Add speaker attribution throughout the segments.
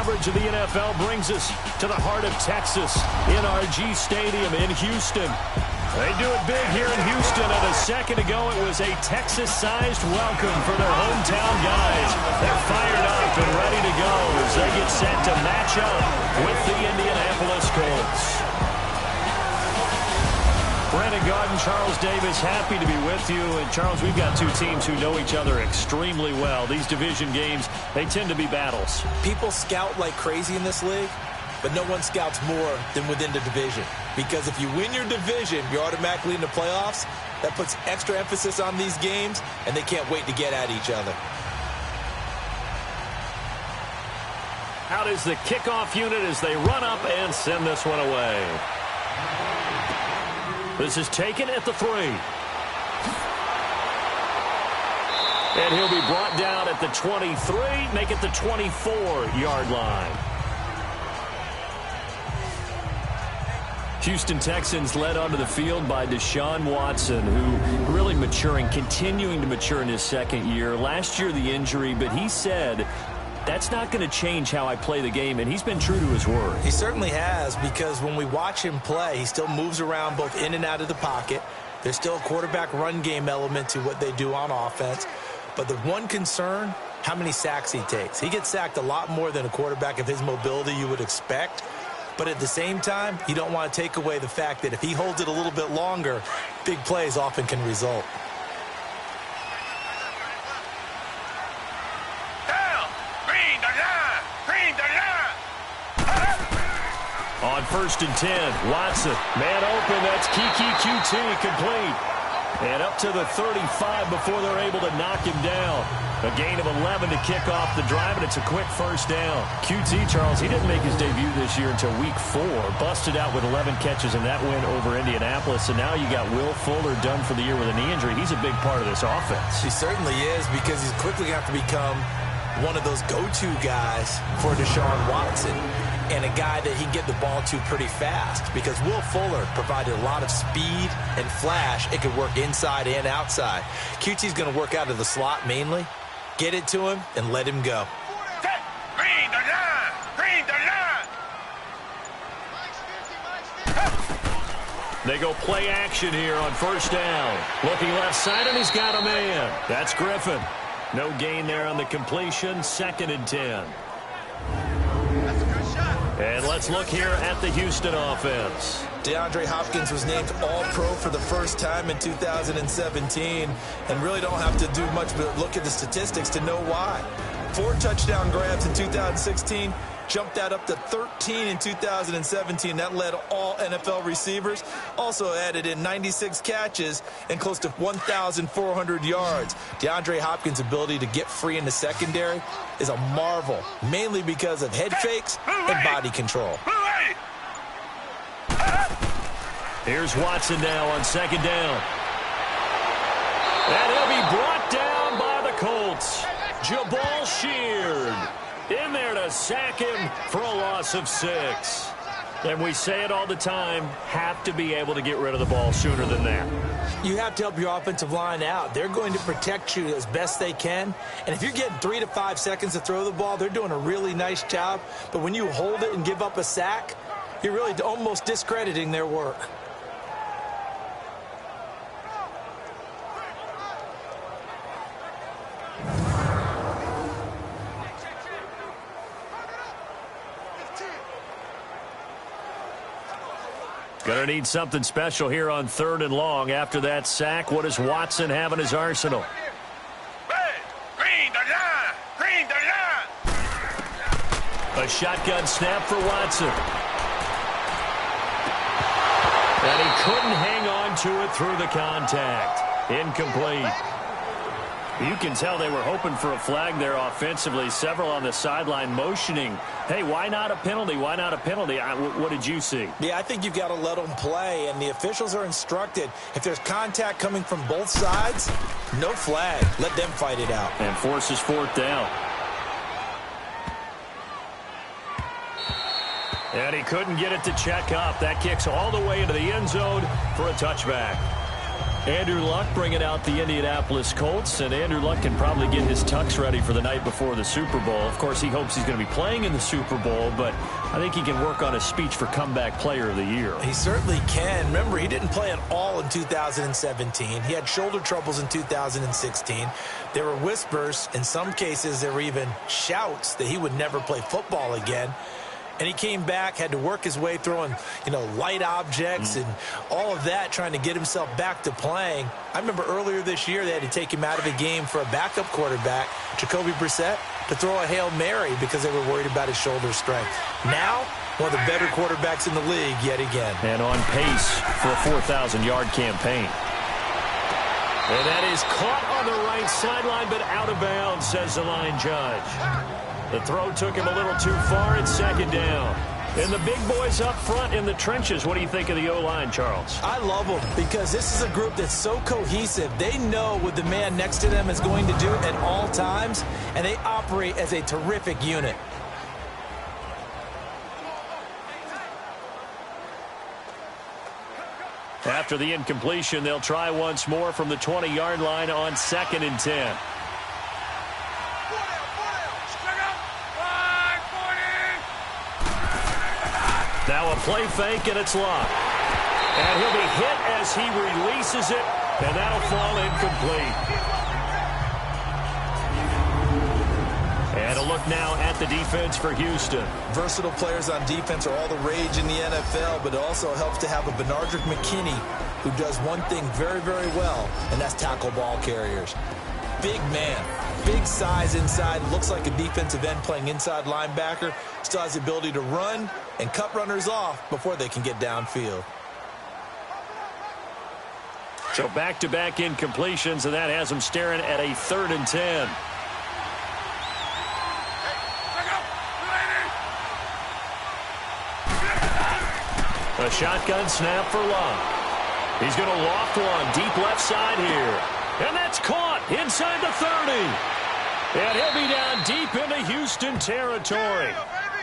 Speaker 1: coverage of the NFL brings us to the heart of Texas, NRG Stadium in Houston. They do it big here in Houston, and a second ago it was a Texas-sized welcome for their hometown guys. They're fired up and ready to go as they get set to match up with the Indianapolis Colts. Brandon Garden, Charles Davis, happy to be with you. And, Charles, we've got two teams who know each other extremely well. These division games, they tend to be battles.
Speaker 2: People scout like crazy in this league, but no one scouts more than within the division. Because if you win your division, you're automatically in the playoffs. That puts extra emphasis on these games, and they can't wait to get at each other.
Speaker 1: Out is the kickoff unit as they run up and send this one away. This is taken at the 3. And he'll be brought down at the 23, make it the 24-yard line. Houston Texans led onto the field by Deshaun Watson, who really maturing, continuing to mature in his second year. Last year, the injury, but he said, that's not going to change how I play the game, and he's been true to his word.
Speaker 2: He certainly has, because when we watch him play, he still moves around both in and out of the pocket. There's still a quarterback run game element to what they do on offense. But the one concern, how many sacks he takes. He gets sacked a lot more than a quarterback of his mobility you would expect. But at the same time, you don't want to take away the fact that if he holds it a little bit longer, big plays often can result.
Speaker 1: On 1st and 10, Watson, man open, that's Kiki QT, complete. And up to the 35 before they're able to knock him down. A gain of 11 to kick off the drive, and it's a quick first down. QT, Charles, he didn't make his debut this year until week 4. Busted out with 11 catches in that win over Indianapolis, and now you got Will Fuller done for the year with a knee injury. He's a big part of this offense.
Speaker 2: He certainly is, because he's quickly going to have to become one of those go-to guys for Deshaun Watson, and a guy that he can get the ball to pretty fast, because Will Fuller provided a lot of speed and flash. It could work inside and outside. QT's going to work out of the slot mainly. Get it to him and let him go.
Speaker 3: Green the line! Green the line!
Speaker 1: They go play action here on first down. Looking left side, and he's got a man. That's Griffin. No gain there on the completion. 2nd and 10. And let's look here at the Houston offense.
Speaker 2: DeAndre Hopkins was named All-Pro for the first time in 2017, and really don't have to do much but look at the statistics to know why. 4 touchdown grabs in 2016, jumped that up to 13 in 2017. That led all NFL receivers. Also added in 96 catches and close to 1,400 yards. DeAndre Hopkins' ability to get free in the secondary is a marvel, mainly because of head fakes and body control.
Speaker 1: Here's Watson now on 2nd down. And he'll be brought down by the Colts. Jabal Sheard in there to sack him for a loss of 6. And we say it all the time, have to be able to get rid of the ball sooner than that.
Speaker 2: You have to help your offensive line out. They're going to protect you as best they can. And if you're getting 3 to 5 seconds to throw the ball, they're doing a really nice job. But when you hold it and give up a sack, you're really almost discrediting their work.
Speaker 1: Going to need something special here on 3rd and long. After that sack, what does Watson have in his arsenal?
Speaker 3: Green the line! Green the line!
Speaker 1: A shotgun snap for Watson. And he couldn't hang on to it through the contact. Incomplete. You can tell they were hoping for a flag there offensively. Several on the sideline motioning, hey, why not a penalty? Why not a penalty? What did you see?
Speaker 2: Yeah, I think you've got to let them play, and the officials are instructed. If there's contact coming from both sides, no flag. Let them fight it out.
Speaker 1: And forces 4th down. And he couldn't get it to check up. That kicks all the way into the end zone for a touchback. Andrew Luck bringing out the Indianapolis Colts, and Andrew Luck can probably get his tux ready for the night before the Super Bowl. Of course, he hopes he's going to be playing in the Super Bowl, but I think he can work on his speech for Comeback Player of the Year.
Speaker 2: He certainly can. Remember, he didn't play at all in 2017. He had shoulder troubles in 2016. There were whispers. In some cases, there were even shouts that he would never play football again. And he came back, had to work his way throwing, light objects and all of that, trying to get himself back to playing. I remember earlier this year they had to take him out of the game for a backup quarterback, Jacoby Brissett, to throw a Hail Mary because they were worried about his shoulder strength. Now, one of the better quarterbacks in the league yet again.
Speaker 1: And on pace for a 4,000-yard campaign. And that is caught on the right sideline, but out of bounds, says the line judge. The throw took him a little too far. It's second down. And the big boys up front in the trenches. What do you think of the O-line, Charles?
Speaker 2: I love them because this is a group that's so cohesive. They know what the man next to them is going to do at all times, and they operate as a terrific unit.
Speaker 1: After the incompletion, they'll try once more from the 20-yard line on 2nd and 10. Now a play fake, and it's locked. And he'll be hit as he releases it, and that'll fall incomplete. And a look now at the defense for Houston.
Speaker 2: Versatile players on defense are all the rage in the NFL, but it also helps to have a Benardrick McKinney who does one thing very, very well, and that's tackle ball carriers. Big man, big size inside, looks like a defensive end playing inside linebacker, still has the ability to run and cut runners off before they can get downfield.
Speaker 1: So back-to-back incompletions, and that has them staring at a 3rd and 10. A shotgun snap for Luck. He's going to loft one deep left side here. And that's caught inside the 30. And he'll be down deep into Houston territory.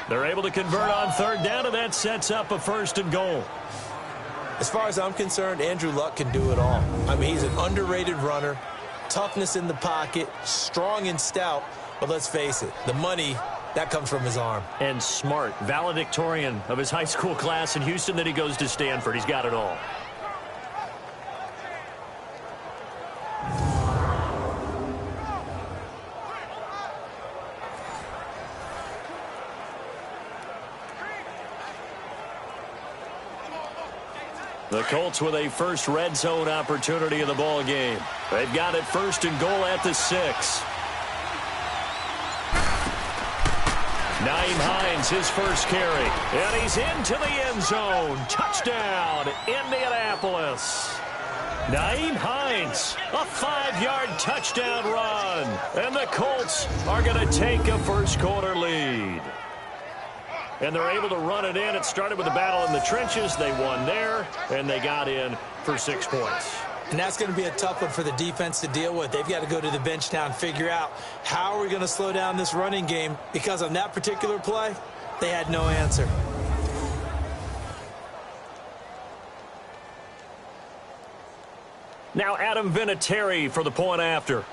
Speaker 1: They're able to convert on 3rd down, and that sets up a 1st and goal.
Speaker 2: As far as I'm concerned, Andrew Luck can do it all. I mean, he's an underrated runner, toughness in the pocket, strong and stout. But let's face it, the money, that comes from his arm.
Speaker 1: And smart, valedictorian of his high school class in Houston. Then he goes to Stanford. He's got it all. The Colts with a first red zone opportunity in the ball game. They've got it 1st and goal at the 6. Nyheim Hines, his first carry. And he's into the end zone. Touchdown, Indianapolis. Nyheim Hines, a 5-yard touchdown run. And the Colts are going to take a first-quarter lead. And they're able to run it in. It started with a battle in the trenches. They won there, and they got in for 6 points.
Speaker 2: And that's going to be a tough one for the defense to deal with. They've got to go to the bench now and figure out how are we going to slow down this running game, because on that particular play, they had no answer.
Speaker 1: Now Adam Vinatieri for the point after.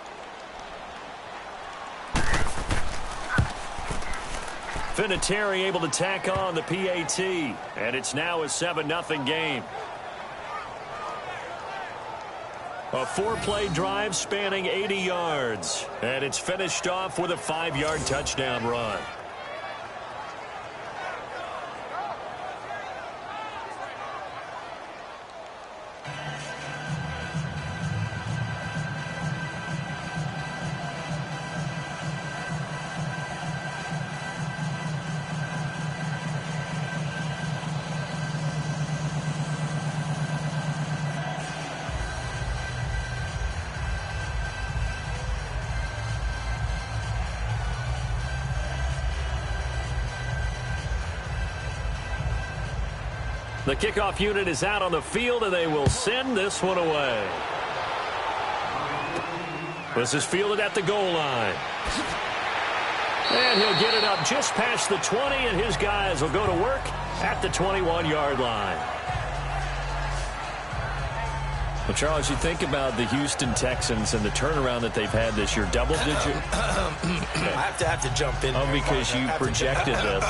Speaker 1: Vinatieri able to tack on the PAT, and it's now a 7-0 game. A 4-play drive spanning 80 yards, and it's finished off with a 5-yard touchdown run. The kickoff unit is out on the field, and they will send this one away. This is fielded at the goal line. And he'll get it up just past the 20, and his guys will go to work at the 21-yard line. Well, Charles, you think about the Houston Texans and the turnaround that they've had this year, double-digit.
Speaker 2: I have to jump in.
Speaker 1: Oh, because you projected this.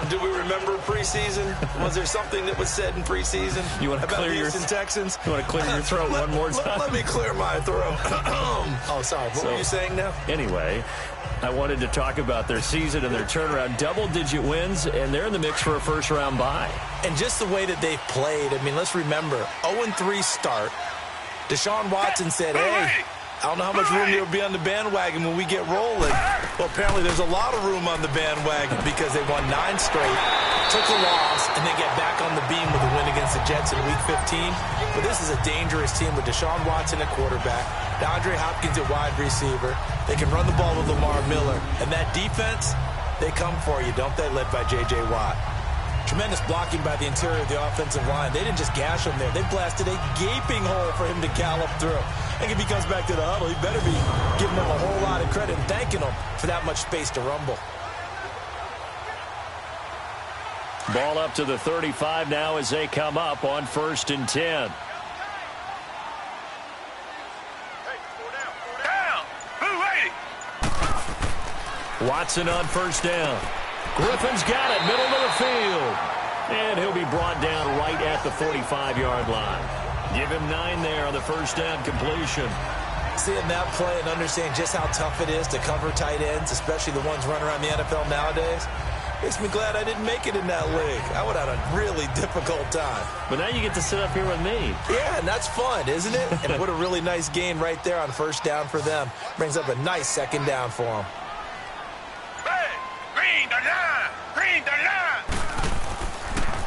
Speaker 2: Do we remember preseason? Was there something that was said in preseason
Speaker 1: about the
Speaker 2: Houston Texans?
Speaker 1: You want to clear your throat one more time?
Speaker 2: Let me clear my throat. Oh, sorry. What were you saying now?
Speaker 1: Anyway, I wanted to talk about their season and their turnaround. Double-digit wins, and they're in the mix for a first-round bye.
Speaker 2: And just the way that they've played, I mean, let's remember, 0-3 start. Deshaun Watson said, hey, I don't know how much room there will be on the bandwagon when we get rolling. Well, apparently there's a lot of room on the bandwagon because they won 9 straight, took a loss, and then get back on the beam with a win against the Jets in Week 15. But this is a dangerous team with Deshaun Watson at quarterback, DeAndre Hopkins at wide receiver. They can run the ball with Lamar Miller. And that defense, they come for you, don't they, led by J.J. Watt. Tremendous blocking by the interior of the offensive line. They didn't just gash him there. They blasted a gaping hole for him to gallop through. I think if he comes back to the huddle, he better be giving them a whole lot of credit and thanking them for that much space to rumble.
Speaker 1: Ball up to the 35 now as they come up on 1st and 10. Watson on 1st down. Griffin's got it, middle of the field. And he'll be brought down right at the 45-yard line. Give him 9 there on the 1st down completion.
Speaker 2: Seeing that play and understanding just how tough it is to cover tight ends, especially the ones running around the NFL nowadays, makes me glad I didn't make it in that league. I would have had a really difficult time.
Speaker 1: But now you get to sit up here with me.
Speaker 2: Yeah, and that's fun, isn't it? And what a really nice gain right there on 1st down for them. Brings up a nice 2nd down for them.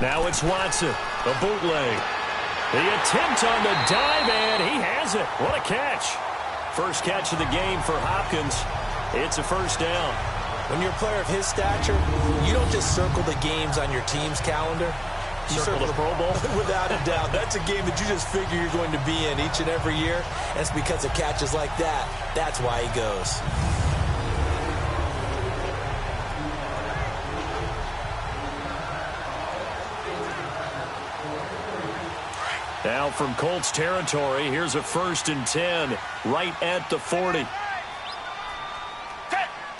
Speaker 1: Now it's Watson, a bootleg. The attempt on the dive, and he has it. What a catch. First catch of the game for Hopkins. It's a 1st down.
Speaker 2: When you're a player of his stature, you don't just circle the games on your team's calendar. You circle the Pro Bowl. Without a doubt. That's a game that you just figure you're going to be in each and every year. And it's because of catches like that. That's why he goes.
Speaker 1: Now from Colts territory, here's a 1st and 10 right at the 40.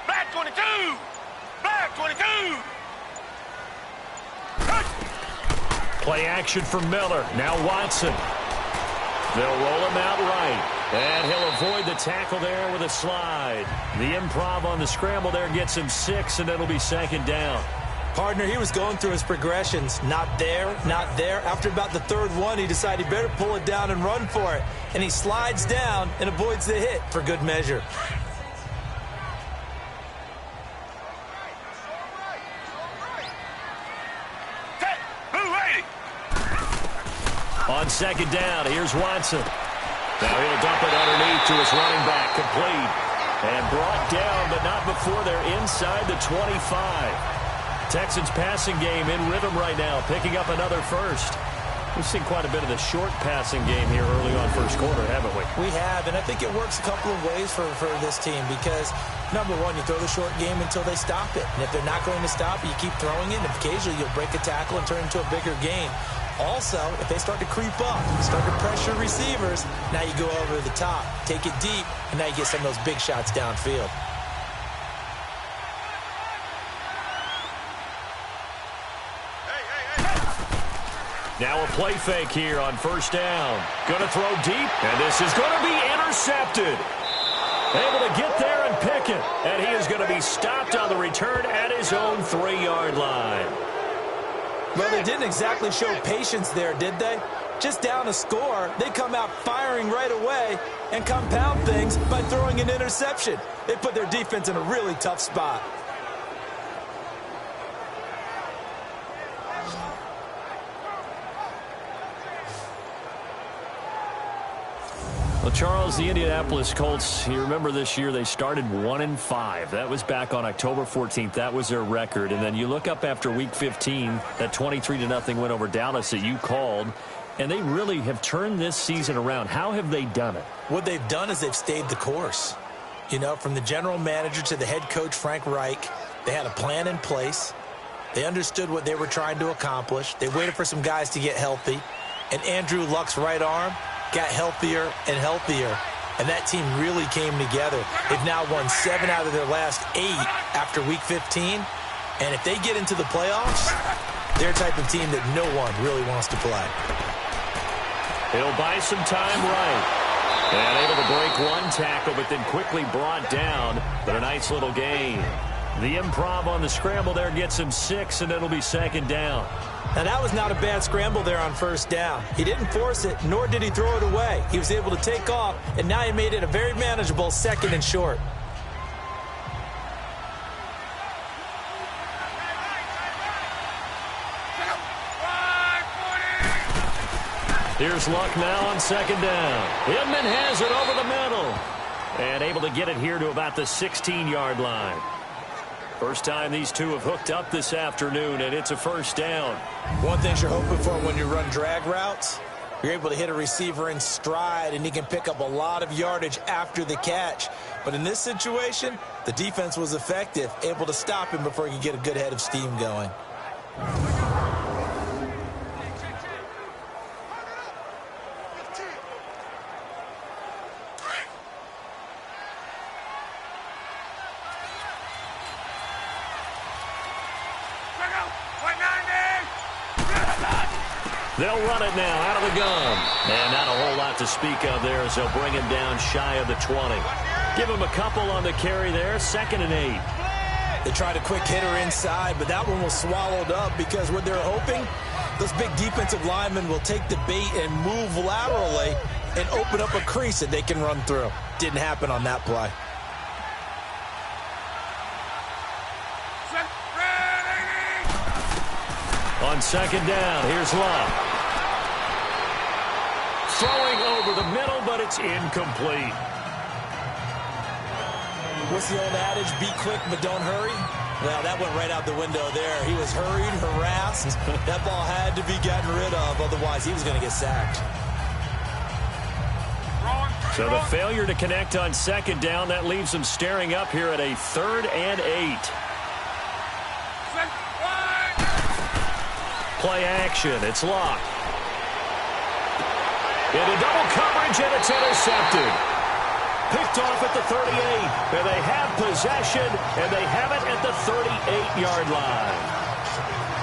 Speaker 3: Black 22! Black 22!
Speaker 1: Play action for Miller. Now Watson. They'll roll him out right. And he'll avoid the tackle there with a slide. The improv on the scramble there gets him 6, and it'll be 2nd down.
Speaker 2: Partner, he was going through his progressions. Not there, not there. After about the 3rd one, he decided he better pull it down and run for it. And he slides down and avoids the hit for good measure.
Speaker 1: On 2nd down, here's Watson. Now he'll dump it underneath to his running back, complete. And brought down, but not before they're inside the 25. Texans passing game in rhythm right now, picking up another 1st. We've seen quite a bit of the short passing game here early on 1st quarter, haven't we?
Speaker 2: We have, and I think it works a couple of ways for this team because, number one, you throw the short game until they stop it. And if they're not going to stop it, you keep throwing it, and occasionally you'll break a tackle and turn it into a bigger gain. Also, if they start to creep up, start to pressure receivers, now you go over the top, take it deep, and now you get some of those big shots downfield.
Speaker 1: Now a play fake here on 1st down. Going to throw deep, and this is going to be intercepted. Able to get there and pick it, and he is going to be stopped on the return at his own 3-yard line.
Speaker 2: Well, they didn't exactly show patience there, did they? Just down a score, they come out firing right away and compound things by throwing an interception. They put their defense in a really tough spot.
Speaker 1: Well, Charles, the Indianapolis Colts, you remember this year they started 1-5. That was back on October 14th. That was their record. And then you look up after Week 15, that 23-0 win over Dallas that you called, and they really have turned this season around. How have they done it?
Speaker 2: What they've done is they've stayed the course. You know, from the general manager to the head coach, Frank Reich, they had a plan in place. They understood what they were trying to accomplish. They waited for some guys to get healthy. And Andrew Luck's right arm got healthier and healthier, and that team really came together. They've now won 7 out of their last 8 after Week 15, and if they get into the playoffs, they're a type of team that no one really wants to play.
Speaker 1: He'll buy some time right. And able to break one tackle, but then quickly brought down. But a nice little gain. The improv on the scramble there gets him 6, and it'll be 2nd down.
Speaker 2: Now, that was not a bad scramble there on 1st down. He didn't force it, nor did he throw it away. He was able to take off, and now he made it a very manageable 2nd and short.
Speaker 1: Here's Luck now on 2nd down. Inman has it over the middle. And able to get it here to about the 16-yard line. First time these two have hooked up this afternoon, and it's a 1st down.
Speaker 2: One thing you're hoping for when you run drag routes, you're able to hit a receiver in stride, and he can pick up a lot of yardage after the catch. But in this situation, the defense was effective, able to stop him before he could get a good head of steam going.
Speaker 1: They'll run it now out of the gun. And not a whole lot to speak of there as they'll bring him down shy of the 20. Give him a couple on the carry there. 2nd and 8.
Speaker 2: They tried a quick hitter inside, but that one was swallowed up because what they're hoping, those big defensive linemen will take the bait and move laterally and open up a crease that they can run through. Didn't happen on that play.
Speaker 1: On 2nd down, here's Luck. Throwing over the middle, but it's incomplete.
Speaker 2: What's the old adage? Be quick, but don't hurry? Well, that went right out the window there. He was hurried, harassed. That ball had to be gotten rid of, otherwise he was going to get sacked.
Speaker 1: So the failure to connect on 2nd down, that leaves them staring up here at a 3rd and 8. Play action. It's Luck. Into double coverage, and it's intercepted. Picked off at the 38. And they have possession, and they have it at the 38-yard line.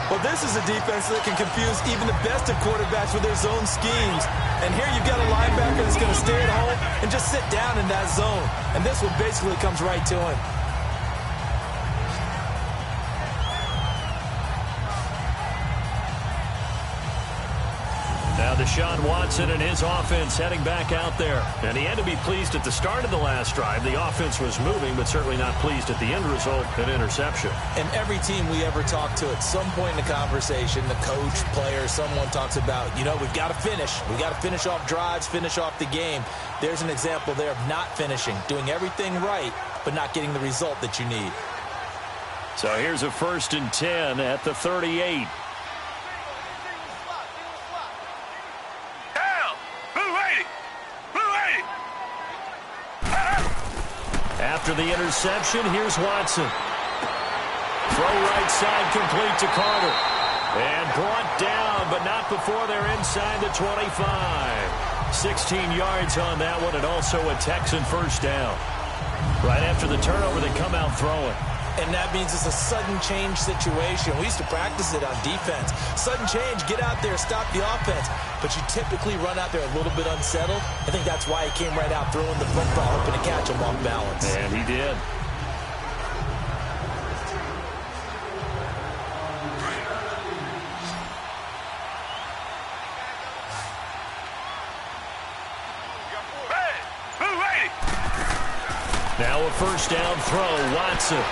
Speaker 2: Well, this is a defense that can confuse even the best of quarterbacks with their zone schemes. And here you've got a linebacker that's going to stay at home and just sit down in that zone. And this one basically comes right to him.
Speaker 1: Now Deshaun Watson and his offense heading back out there. And he had to be pleased at the start of the last drive. The offense was moving, but certainly not pleased at the end result, an interception.
Speaker 2: And every team we ever talk to at some point in the conversation, the coach, player, someone talks about, you know, we've got to finish. We've got to finish off drives, finish off the game. There's an example there of not finishing, doing everything right, but not getting the result that you need.
Speaker 1: So here's a 1st and 10 at the 38. After the interception, here's Watson. Throw right side complete to Carter. And brought down, but not before they're inside the 25. 16 yards on that one, and also a Texan 1st down. Right after the turnover, they come out throwing.
Speaker 2: And that means it's a sudden change situation. We used to practice it on defense. Sudden change, get out there, stop the offense. But you typically run out there a little bit unsettled. I think that's why he came right out throwing the football, hoping to catch him off balance.
Speaker 1: And he did. Now a 1st down throw, Watson.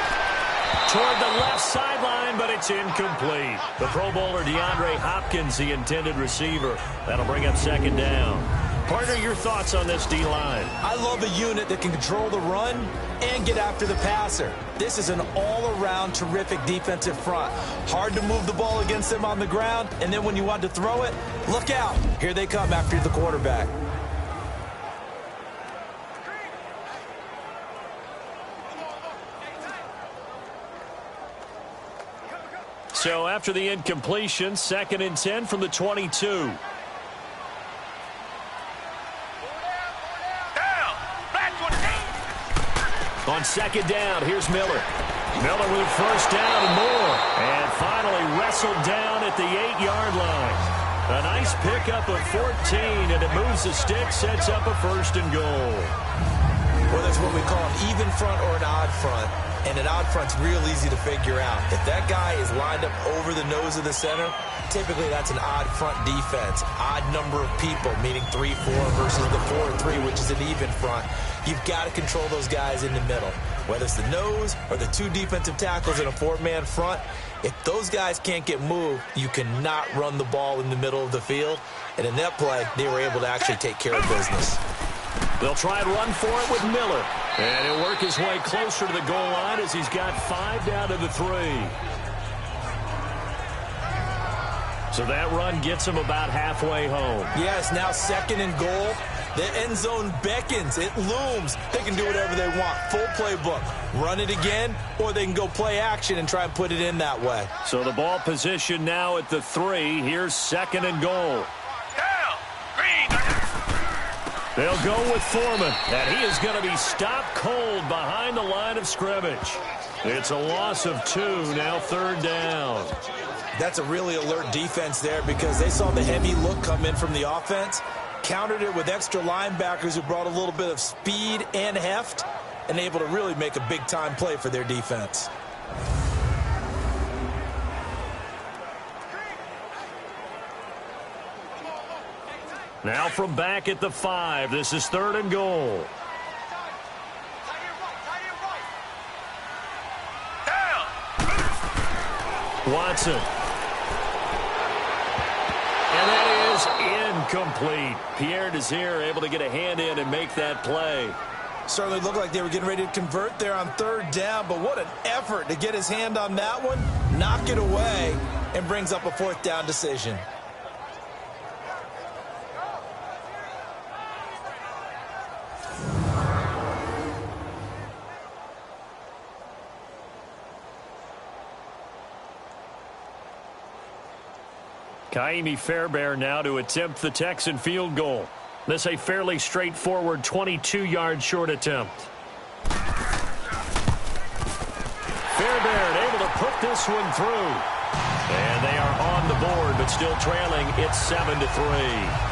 Speaker 1: Toward the left sideline, but it's incomplete. The Pro Bowler DeAndre Hopkins, the intended receiver. That'll bring up 2nd down. Partner, your thoughts on this D-line?
Speaker 2: I love a unit that can control the run and get after the passer. This is an all-around terrific defensive front. Hard to move the ball against them on the ground, and then when you want to throw it, look out. Here they come after the quarterback.
Speaker 1: So after the incompletion, 2nd and 10 from the 22. On second down, here's Miller. Miller with a first down and more. And finally wrestled down at the 8-yard line. A nice pickup of 14, and it moves the stick, sets up a first and goal.
Speaker 2: Well, that's what we call an even front or an odd front. And an odd front's real easy to figure out. If that guy is lined up over the nose of the center, typically that's an odd front defense. Odd number of people, meaning 3-4 versus the 4-3, which is an even front. You've got to control those guys in the middle. Whether it's the nose or the 2 defensive tackles in a 4-man front, if those guys can't get moved, you cannot run the ball in the middle of the field. And in that play, they were able to actually take care of business.
Speaker 1: They'll try and run for it with Miller. And he'll work his way closer to the goal line as he's got 5 down to the 3. So that run gets him about halfway home.
Speaker 2: Yeah, it's now 2nd and goal. The end zone beckons. It looms. They can do whatever they want. Full playbook. Run it again, or they can go play action and try and put it in that way.
Speaker 1: So the ball position now at the 3. Here's 2nd and goal. They'll go with Foreman, and he is going to be stopped cold behind the line of scrimmage. It's a loss of 2, now 3rd down.
Speaker 2: That's a really alert defense there because they saw the heavy look come in from the offense, countered it with extra linebackers who brought a little bit of speed and heft, and able to really make a big-time play for their defense.
Speaker 1: Now from back at the 5, this is 3rd and goal. Watson. And that is incomplete. Pierre Desir able to get a hand in and make that play.
Speaker 2: Certainly looked like they were getting ready to convert there on 3rd down, but what an effort to get his hand on that one, knock it away, and brings up a 4th down decision.
Speaker 1: Kaimi Fairbairn now to attempt the Texan field goal. This a fairly straightforward 22-yard short attempt. Fairbairn able to put this one through. And they are on the board, but still trailing. It's 7-3.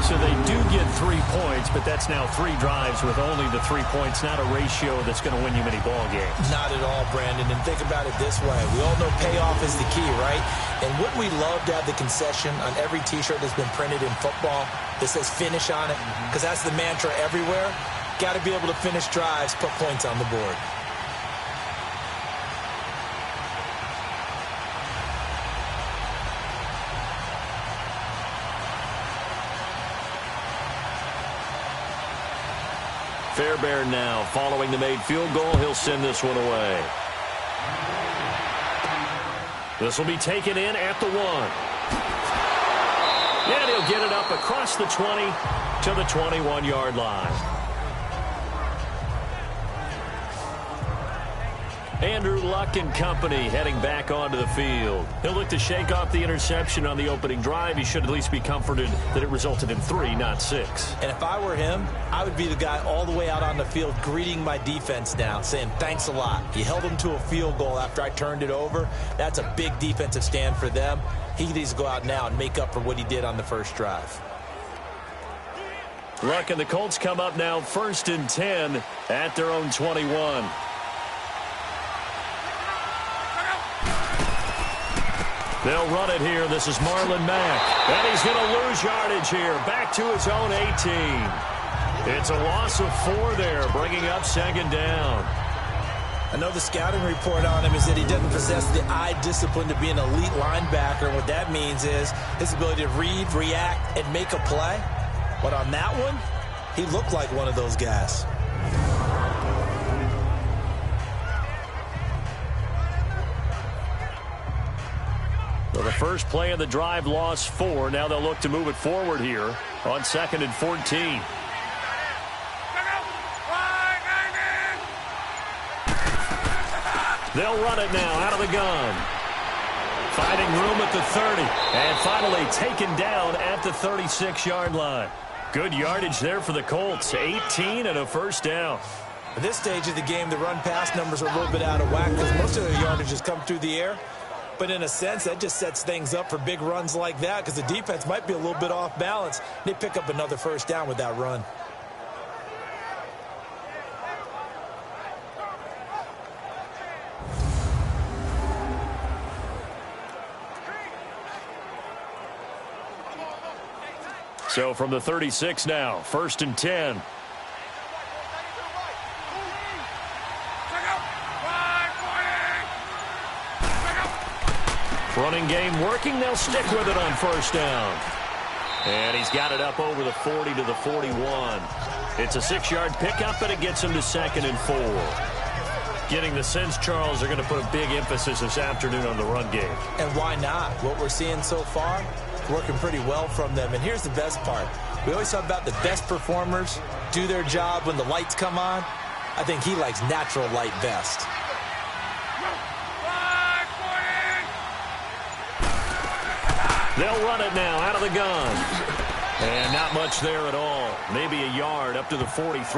Speaker 1: So they do get 3 points, but that's now 3 drives with only the 3 points, not a ratio that's going to win you many ball games.
Speaker 2: Not at all, Brandon. And think about it this way. We all know payoff is the key, right? And wouldn't we love to have the concession on every T-shirt that's been printed in football that says finish on it? Because that's the mantra everywhere. Got to be able to finish drives, put points on the board.
Speaker 1: Fairbairn now following the made field goal. He'll send this one away. This will be taken in at the 1. And he'll get it up across the 20 to the 21-yard line. Andrew Luck and company heading back onto the field. He'll look to shake off the interception on the opening drive. He should at least be comforted that it resulted in 3, not 6.
Speaker 2: And if I were him, I would be the guy all the way out on the field greeting my defense now, saying thanks a lot. You held them to a field goal after I turned it over. That's a big defensive stand for them. He needs to go out now and make up for what he did on the first drive.
Speaker 1: Luck and the Colts come up now 1st and 10 at their own 21. They'll run it here. This is Marlon Mack. And he's going to lose yardage here. Back to his own 18. It's a loss of 4 there, bringing up 2nd down.
Speaker 2: I know the scouting report on him is that he doesn't possess the eye discipline to be an elite linebacker. And what that means is his ability to read, react, and make a play. But on that one, he looked like one of those guys.
Speaker 1: So the first play of the drive lost 4. Now they'll look to move it forward here on 2nd and 14. They'll run it now out of the gun. Finding room at the 30. And finally taken down at the 36-yard line. Good yardage there for the Colts. 18 and a first down.
Speaker 2: At this stage of the game, the run-pass numbers are a little bit out of whack because most of their yardage has come through the air. But in a sense, that just sets things up for big runs like that because the defense might be a little bit off balance. They pick up another first down with that run.
Speaker 1: So from the 36 now, 1st and 10. Running game working. They'll stick with it on 1st down. And he's got it up over the 40 to the 41. It's a 6-yard pickup, and it gets him to 2nd and 4. Getting the sense, Charles, they're going to put a big emphasis this afternoon on the run game.
Speaker 2: And why not? What we're seeing so far, working pretty well from them. And here's the best part. We always talk about the best performers do their job when the lights come on. I think he likes natural light best.
Speaker 1: They'll run it now out of the gun. And not much there at all. Maybe a yard up to the 43.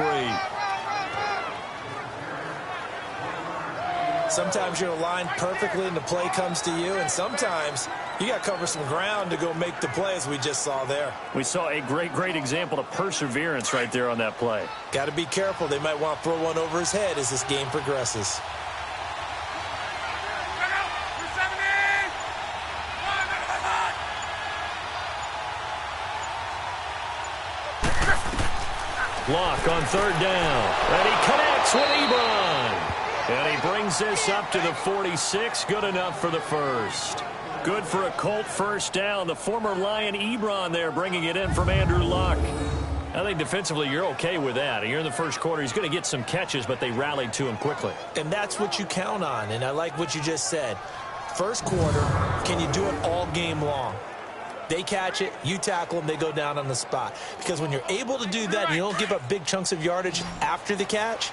Speaker 2: Sometimes you're aligned perfectly and the play comes to you, and sometimes you got to cover some ground to go make the play, as we just saw there.
Speaker 1: We saw a great example of perseverance right there on that play.
Speaker 2: Got to be careful. They might want to throw one over his head as this game progresses.
Speaker 1: Block on 3rd down. And he connects with Ebron. And he brings this up to the 46. Good enough for the first. Good for a Colt first down. The former Lion Ebron there bringing it in from Andrew Luck. I think defensively you're okay with that. Here in the first quarter, he's going to get some catches, but they rallied to him quickly.
Speaker 2: And that's what you count on, and I like what you just said. First quarter, can you do it all game long? They catch it, you tackle them, they go down on the spot. Because when you're able to do that and you don't give up big chunks of yardage after the catch,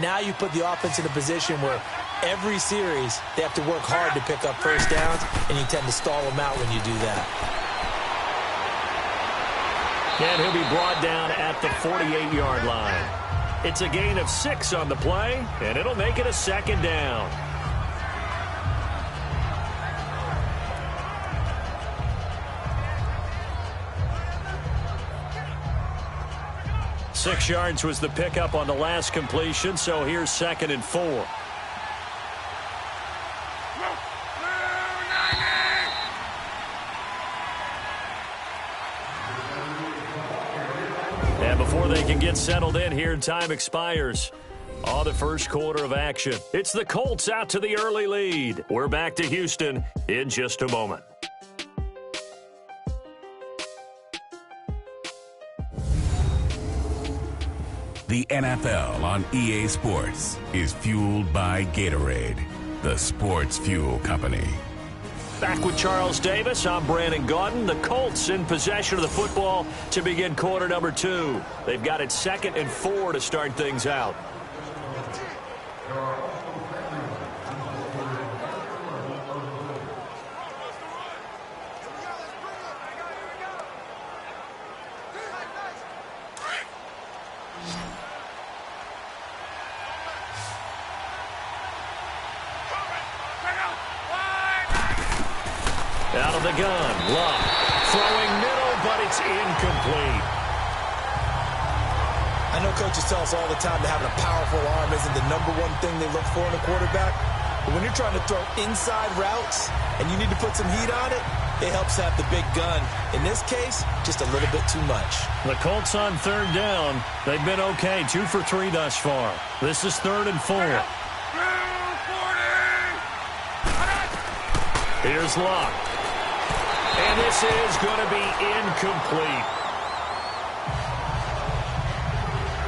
Speaker 2: now you put the offense in a position where every series they have to work hard to pick up first downs, and you tend to stall them out when you do that.
Speaker 1: And he'll be brought down at the 48-yard line. It's a gain of 6 on the play, and it'll make it a 2nd down. Six yards was the pickup on the last completion, so here's 2nd and 4. And before they can get settled in here, time expires on the first quarter of action. It's the Colts out to the early lead. We're back to Houston in just a moment.
Speaker 4: The NFL on EA Sports is fueled by Gatorade, the sports fuel company.
Speaker 1: Back with Charles Davis, I'm Brandon Gaudin. The Colts in possession of the football to begin quarter number 2. They've got it 2nd and 4 to start things out. Out of the gun, Luck. Throwing middle, but it's incomplete.
Speaker 2: I know coaches tell us all the time that having a powerful arm isn't the #1 thing they look for in a quarterback. But when you're trying to throw inside routes and you need to put some heat on it, it helps have the big gun. In this case, just a little bit too much.
Speaker 1: The Colts on 3rd down. They've been okay, 2 for 3 thus far. This is 3rd and 4. Here's Luck. And this is going to be incomplete.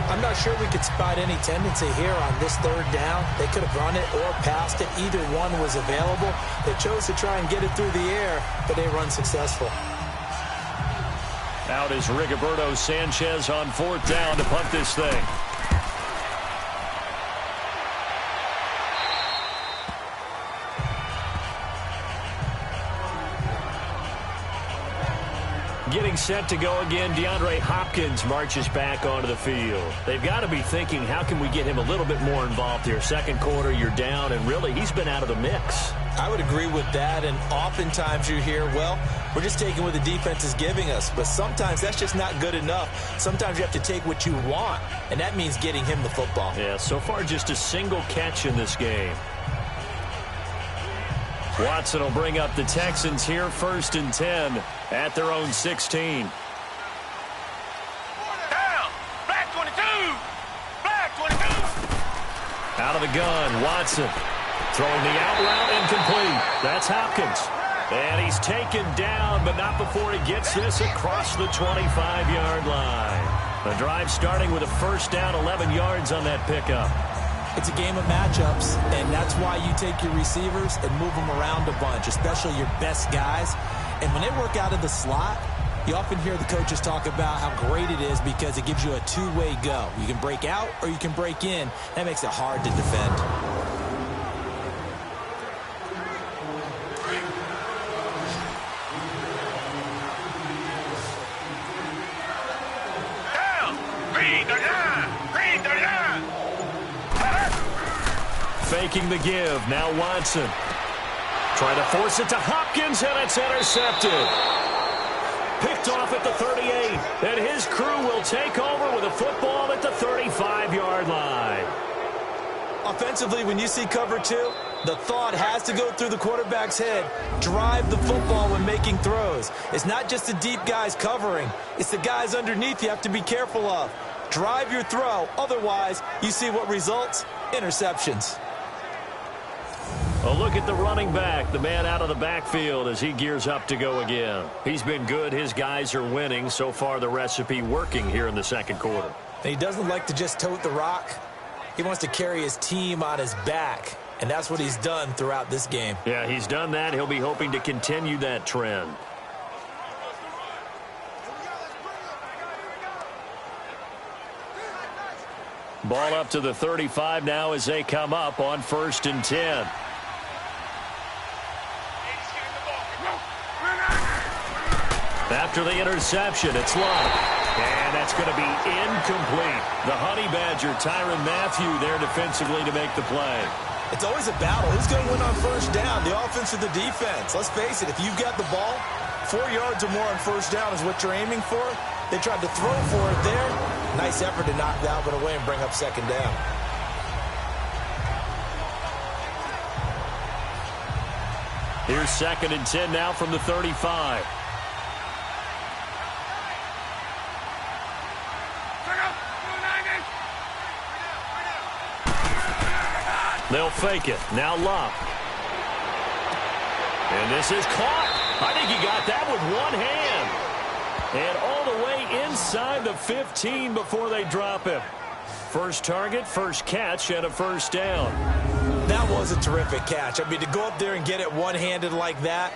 Speaker 2: I'm not sure we could spot any tendency here on this 3rd down. They could have run it or passed it. Either one was available. They chose to try and get it through the air, but they run successful.
Speaker 1: Out is Rigoberto Sanchez on 4th down to punt this thing. Getting set to go again, DeAndre Hopkins marches back onto the field. They've got to be thinking, how can we get him a little bit more involved here? Second quarter, you're down, and really, he's been out of the mix.
Speaker 2: I would agree with that, and oftentimes you hear, well, we're just taking what the defense is giving us, but sometimes that's just not good enough. Sometimes you have to take what you want, and that means getting him the football.
Speaker 1: Yeah, so far just a single catch in this game. Watson will bring up the Texans here, 1st and 10 at their own 16.
Speaker 3: Down. Black 22. Black 22.
Speaker 1: Out of the gun, Watson. Throwing the out route incomplete. That's Hopkins. And he's taken down, but not before he gets this across the 25-yard line. The drive starting with a first down, 11 yards on that pickup.
Speaker 2: It's a game of matchups, and that's why you take your receivers and move them around a bunch, especially your best guys. And when they work out of the slot, you often hear the coaches talk about how great it is because it gives you a two-way go. You can break out or you can break in. That makes it hard to defend.
Speaker 1: Faking the give. Now Watson. Trying to force it to Hopkins, and it's intercepted. Picked off at the 38. And his crew will take over with a football at the 35-yard line.
Speaker 2: Offensively, when you see cover two, the thought has to go through the quarterback's head. Drive the football when making throws. It's not just the deep guys covering. It's the guys underneath you have to be careful of. Drive your throw. Otherwise, you see what results? Interceptions.
Speaker 1: A look at the running back, the man out of the backfield as he gears up to go again. He's been good. His guys are winning. So far, the recipe working here in the second quarter.
Speaker 2: And he doesn't like to just tote the rock. He wants to carry his team on his back, and that's what he's done throughout this game.
Speaker 1: Yeah, he's done that. He'll be hoping to continue that trend. Ball up to the 35 now as they come up on 1st and 10. After the interception, it's Love. And that's going to be incomplete. The Honey Badger, Tyrann Mathieu, there defensively to make the play.
Speaker 2: It's always a battle. Who's going to win on first down, the offense or the defense? Let's face it, if you've got the ball, 4 yards or more on first down is what you're aiming for. They tried to throw for it there. Nice effort to knock that one away and bring up second down.
Speaker 1: Here's 2nd and 10 now from the 35. They'll fake it. Now Love. And this is caught. I think he got that with one hand. And all the way inside the 15 before they drop him. First target, first catch, and a first down.
Speaker 2: That was a terrific catch. I mean, to go up there and get it one-handed like that,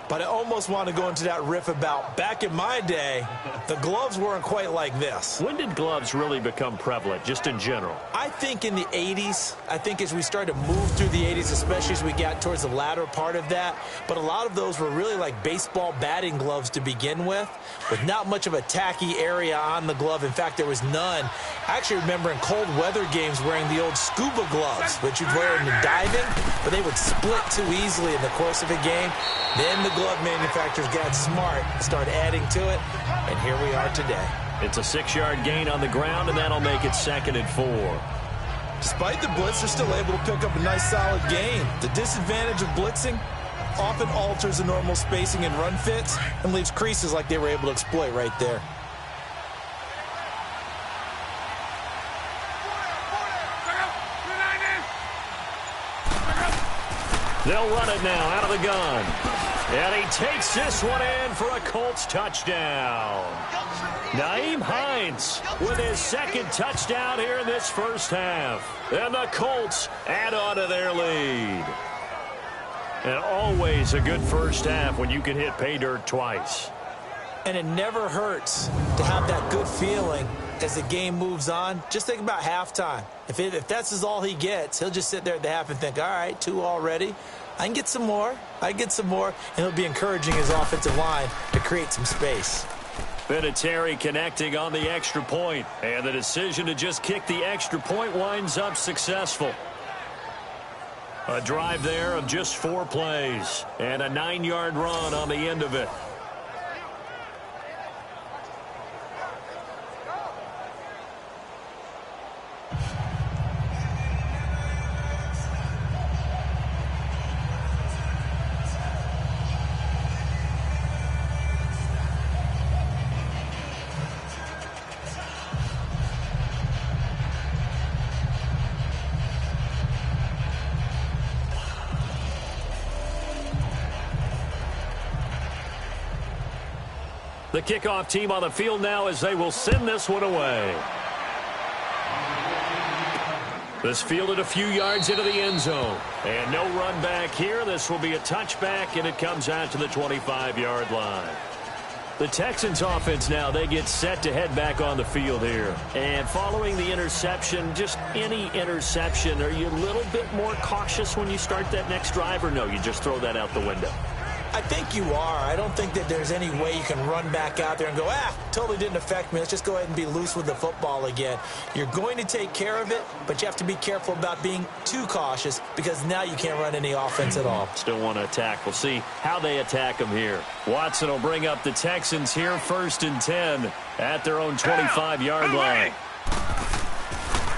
Speaker 2: but I almost want to go into that riff about back in my day, the gloves weren't quite like this.
Speaker 1: When did gloves really become prevalent, just in general?
Speaker 2: I think in the 80s. I think as we started to move through the 80s, especially as we got towards the latter part of that. But a lot of those were really like baseball batting gloves to begin with not much of a tacky area on the glove. In fact, there was none. I actually remember in cold weather games wearing the old scuba gloves, which you'd wear in the diving, but they would split too easily in the course of a game. Then the glove manufacturers got smart, started adding to it, and here we are today.
Speaker 1: It's a 6-yard gain on the ground, and that'll make it 2nd and 4.
Speaker 2: Despite the blitz, they're still able to pick up a nice solid gain. The disadvantage of blitzing often alters the normal spacing and run fits and leaves creases like they were able to exploit right there.
Speaker 1: They'll run it now out of the gun. And he takes this one in for a Colts touchdown. Nyheim Hines with his 2nd touchdown here in this first half. And the Colts add on to their lead. And always a good first half when you can hit pay dirt twice.
Speaker 2: And it never hurts to have that good feeling as the game moves on. Just think about halftime. If that's all he gets, he'll just sit there at the half and think, all right, 2 already. I can get some more. And he'll be encouraging his offensive line to create some space.
Speaker 1: Vinatieri connecting on the extra point. And the decision to just kick the extra point winds up successful. A drive there of just 4 plays. And a 9-yard run on the end of it. The kickoff team on the field now as they will send this one away. This fielded a few yards into the end zone. And no run back here. This will be a touchback, and it comes out to the 25-yard line. The Texans offense now, they get set to head back on the field here. And following the interception, just any interception, are you a little bit more cautious when you start that next drive, or no, you just throw that out the window?
Speaker 2: I think you are. I don't think that there's any way you can run back out there and go, totally didn't affect me. Let's just go ahead and be loose with the football again. You're going to take care of it, but you have to be careful about being too cautious because now you can't run any offense at all.
Speaker 1: Still want to attack. We'll see how they attack them here. Watson will bring up the Texans here 1st and 10 at their own 25-yard line.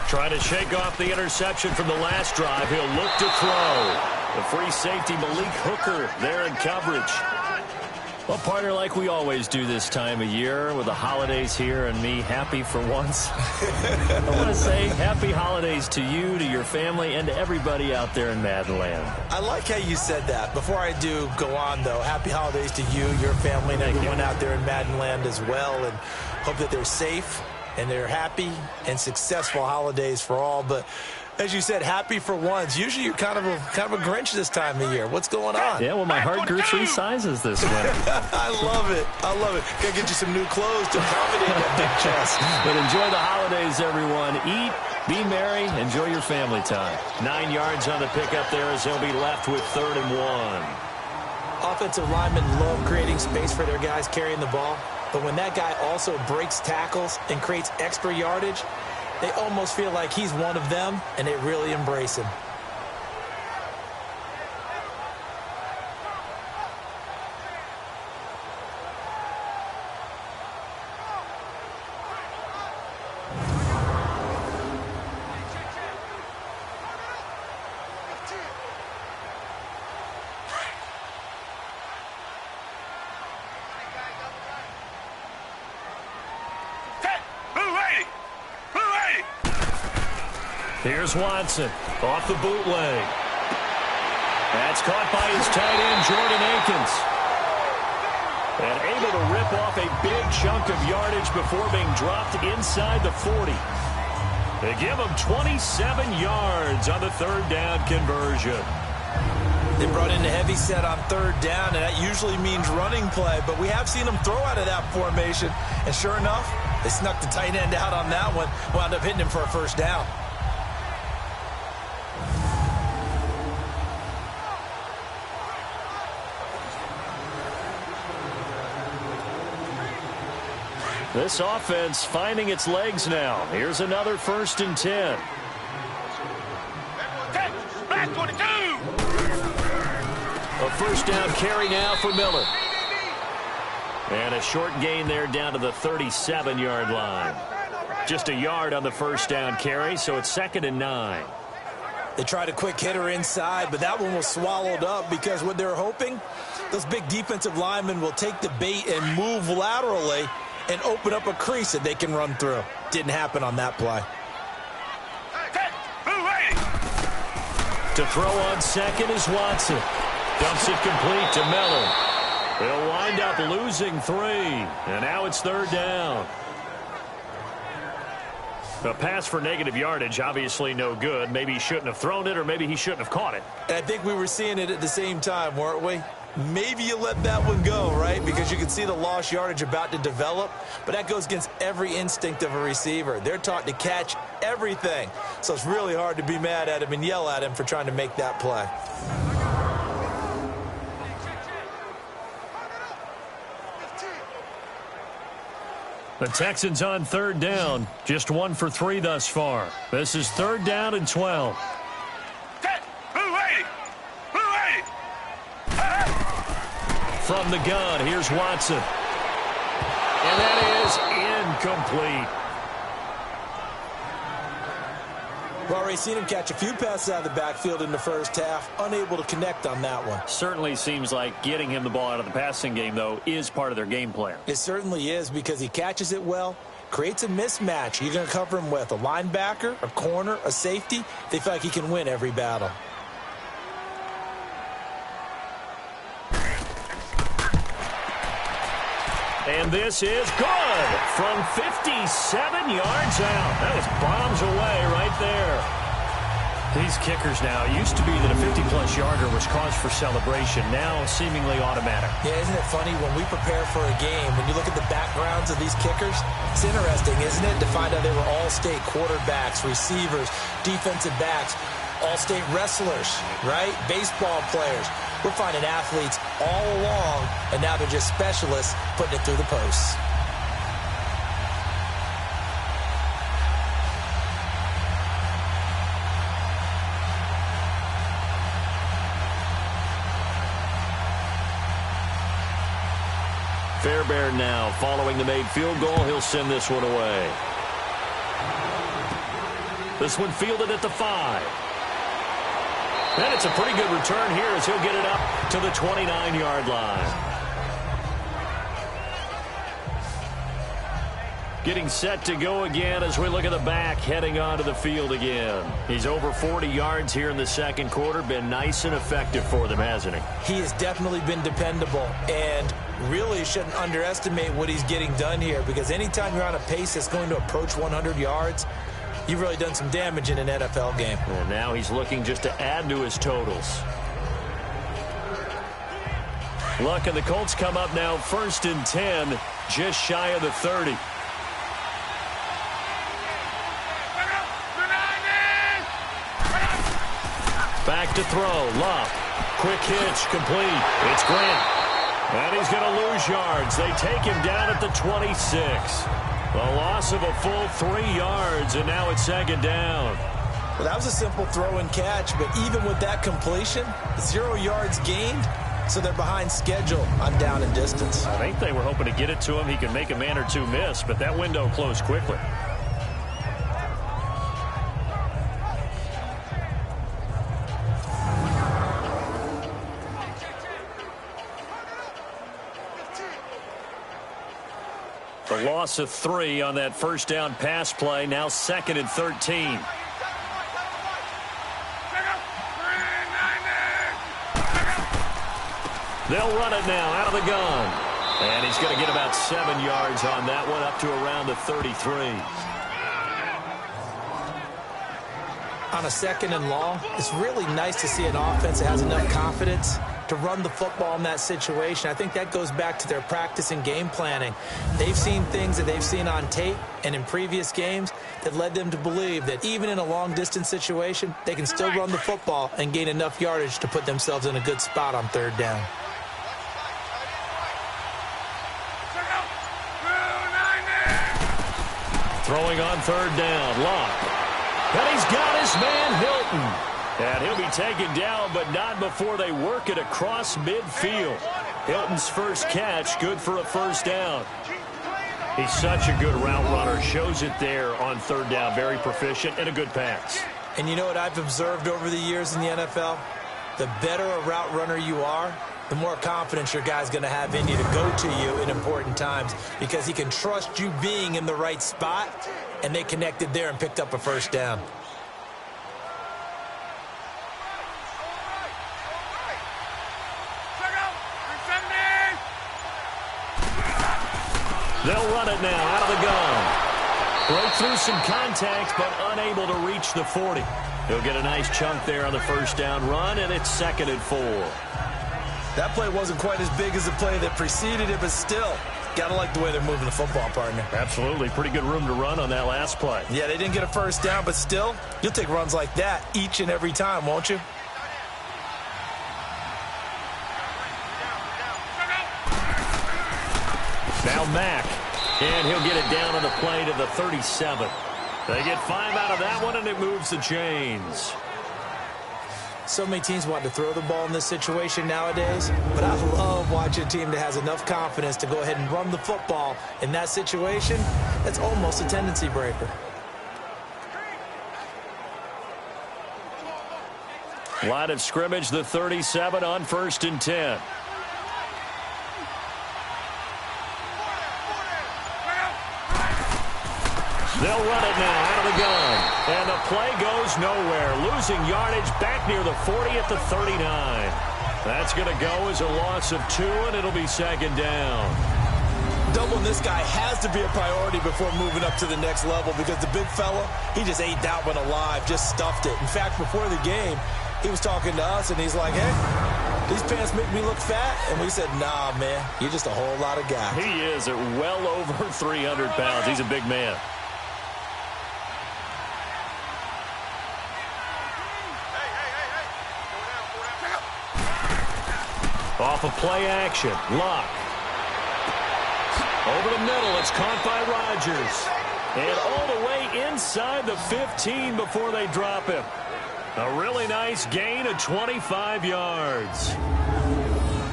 Speaker 1: Trying to shake off the interception from the last drive. He'll look to throw. The free safety, Malik Hooker, there in coverage. Well, partner, like we always do this time of year with the holidays here and me happy for once. I want to say happy holidays to you, to your family, and to everybody out there in Madden land.
Speaker 2: I like how you said that. Before I do go on, though, happy holidays to you, your family, and everyone out there in Madden land as well. And hope that they're safe and they're happy and successful holidays for all. But as you said, happy for once. Usually you're kind of a Grinch this time of year. What's going on?
Speaker 1: Yeah, well, my heart grew 3 sizes this winter.
Speaker 2: I love it. I love it. Got to get you some new clothes to accommodate that big chest.
Speaker 1: But enjoy the holidays, everyone. Eat, be merry, enjoy your family time. 9 yards on the pickup there as they'll be left with 3rd and 1.
Speaker 2: Offensive linemen love creating space for their guys carrying the ball. But when that guy also breaks tackles and creates extra yardage, they almost feel like he's one of them, and they really embrace him.
Speaker 1: Here's Watson off the bootleg. That's caught by his tight end, Jordan Akins. And able to rip off a big chunk of yardage before being dropped inside the 40. They give him 27 yards on the 3rd down conversion.
Speaker 2: They brought in a heavy set on 3rd down, and that usually means running play. But we have seen them throw out of that formation. And sure enough, they snuck the tight end out on that one. Wound up hitting him for a 1st down.
Speaker 1: This offense finding its legs now. Here's another 1st and 10.
Speaker 3: Back 22.
Speaker 1: A 1st down carry now for Miller. And a short gain there down to the 37-yard line. Just a yard on the 1st down carry, so it's 2nd and 9.
Speaker 2: They tried a quick hitter inside, but that one was swallowed up because what they're hoping, those big defensive linemen will take the bait and move laterally and open up a crease that they can run through. Didn't happen on that play.
Speaker 1: To throw on 2nd is Watson. Dumps it complete to Miller. They'll wind up losing 3. And now it's 3rd down. A pass for negative yardage, obviously no good. Maybe he shouldn't have thrown it, or maybe he shouldn't have caught it.
Speaker 2: And I think we were seeing it at the same time, weren't we? Maybe you let that one go, right? Because you can see the lost yardage about to develop. But that goes against every instinct of a receiver. They're taught to catch everything. So it's really hard to be mad at him and yell at him for trying to make that play.
Speaker 1: The Texans on third down. Just 1 for 3 thus far. This is 3rd down and 12. From the gun, here's Watson. And that is incomplete.
Speaker 2: We've already seen him catch a few passes out of the backfield in the first half. Unable to connect on that one.
Speaker 1: Certainly seems like getting him the ball out of the passing game, though, is part of their game plan.
Speaker 2: It certainly is because he catches it well, creates a mismatch. You're going to cover him with a linebacker, a corner, a safety. They feel like he can win every battle.
Speaker 1: And this is good from 57 yards out. That was bombs away right there. These kickers now, it used to be that a 50-plus yarder was cause for celebration. Now seemingly automatic.
Speaker 2: Yeah, isn't it funny when we prepare for a game, when you look at the backgrounds of these kickers, it's interesting, isn't it, to find out they were all-state quarterbacks, receivers, defensive backs, all-state wrestlers, right? Baseball players. We're finding athletes all along, and now they're just specialists putting it through the posts.
Speaker 1: Fairbairn now following the made field goal. He'll send this one away. This one fielded at the 5. And it's a pretty good return here as he'll get it up to the 29-yard line. Getting set to go again as we look at the back heading onto the field again. He's over 40 yards here in the second quarter. Been nice and effective for them, hasn't he?
Speaker 2: He has definitely been dependable and really shouldn't underestimate what he's getting done here because anytime you're on a pace that's going to approach 100 yards, you've really done some damage in an NFL game.
Speaker 1: And now he's looking just to add to his totals. Look, and the Colts come up now 1st and 10, just shy of the 30. Back to throw. Love. Quick hitch. Complete. It's Grant. And he's going to lose yards. They take him down at the 26. A loss of a full 3 yards, and now it's 2nd down.
Speaker 2: Well, that was a simple throw and catch, but even with that completion, 0 yards gained, so they're behind schedule on down and distance.
Speaker 1: I think they were hoping to get it to him. He could make a man or two miss, but that window closed quickly. The loss of 3 on that first down pass play. Now 2nd and 13. They'll run it now out of the gun. And he's going to get about 7 yards on that one, up to around the 33.
Speaker 2: On a 2nd and long, it's really nice to see an offense that has enough confidence to run the football in that situation. I think that goes back to their practice and game planning. They've seen things that they've seen on tape and in previous games that led them to believe that even in a long-distance situation, they can still run the football and gain enough yardage to put themselves in a good spot on 3rd down.
Speaker 1: Throwing on 3rd down, Locke. And he's got his man Hilton. And he'll be taken down, but not before they work it across midfield. Hilton's first catch, good for a 1st down. He's such a good route runner. Shows it there on 3rd down. Very proficient and a good pass.
Speaker 2: And you know what I've observed over the years in the NFL? The better a route runner you are, the more confidence your guy's going to have in you to go to you in important times because he can trust you being in the right spot, and they connected there and picked up a 1st down.
Speaker 1: They'll run it now out of the gun. Broke through some contact, but unable to reach the 40. He'll get a nice chunk there on the 1st down run, and it's 2nd and 4.
Speaker 2: That play wasn't quite as big as the play that preceded it, but still, got to like the way they're moving the football, partner.
Speaker 1: Absolutely. Pretty good room to run on that last play.
Speaker 2: Yeah, they didn't get a 1st down, but still, you'll take runs like that each and every time, won't you?
Speaker 1: Now Mack. And he'll get it down on the play to the 37. They get 5 out of that one, and it moves the chains.
Speaker 2: So many teams want to throw the ball in this situation nowadays, but I love watching a team that has enough confidence to go ahead and run the football. In that situation, that's almost a tendency breaker.
Speaker 1: Line of scrimmage, the 37 on 1st and 10. They'll run it now out of the gun. And the play goes nowhere. Losing yardage back near the 40 at the 39. That's going to go as a loss of 2, and it'll be 2nd down.
Speaker 2: Doubling this guy has to be a priority before moving up to the next level, because the big fella, he just ate that one alive, just stuffed it. In fact, before the game, he was talking to us, and he's like, hey, these pants make me look fat. And we said, nah, man, you're just a whole lot of guys.
Speaker 1: He is at well over 300 pounds. He's a big man. Off of play action. Luck. Over the middle. It's caught by Rodgers. And all the way inside the 15 before they drop him. A really nice gain of 25 yards.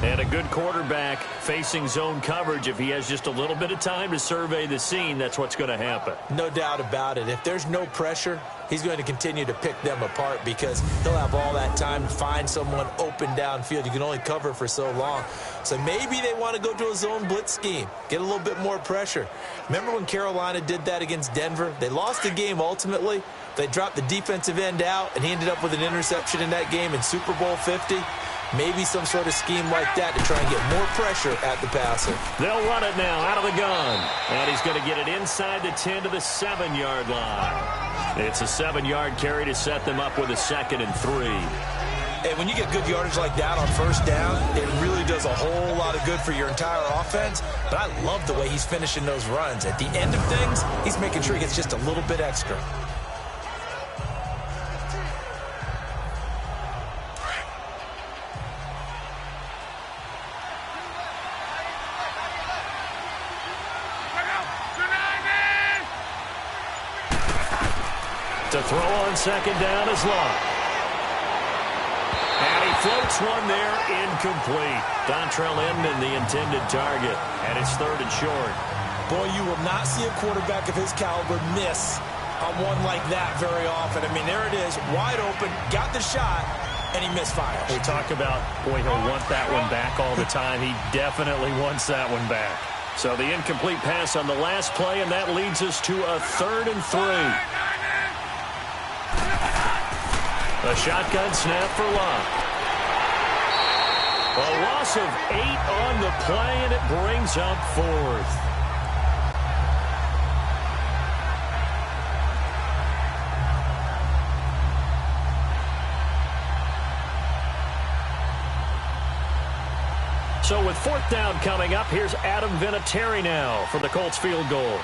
Speaker 1: And a good quarterback facing zone coverage. If he has just a little bit of time to survey the scene, that's what's going to happen.
Speaker 2: No doubt about it. If there's no pressure, he's going to continue to pick them apart, because he'll have all that time to find someone open downfield. You can only cover for so long. So maybe they want to go to a zone blitz scheme, get a little bit more pressure. Remember when Carolina did that against Denver? They lost the game ultimately. They dropped the defensive end out, and he ended up with an interception in that game in Super Bowl 50. Maybe some sort of scheme like that to try and get more pressure at the passer.
Speaker 1: They'll run it now out of the gun. And he's going to get it inside the 10 to the 7-yard line. It's a 7-yard carry to set them up with a 2nd and 3.
Speaker 2: And when you get good yardage like that on 1st down, it really does a whole lot of good for your entire offense. But I love the way he's finishing those runs. At the end of things, he's making sure he gets just a little bit extra.
Speaker 1: To throw on 2nd down is Luck. And he floats one there, incomplete. Dontrell Inman, the intended target, and it's 3rd and short.
Speaker 2: Boy, you will not see a quarterback of his caliber miss on one like that very often. I mean, there it is, wide open, got the shot, and he misfires.
Speaker 1: We talk about, boy, he'll want that one back all the time. He definitely wants that one back. So the incomplete pass on the last play, and that leads us to a 3rd and 3. A shotgun snap for Luck. A loss of 8 on the play, and it brings up 4th. So with 4th down coming up, here's Adam Vinatieri now for the Colts field goal.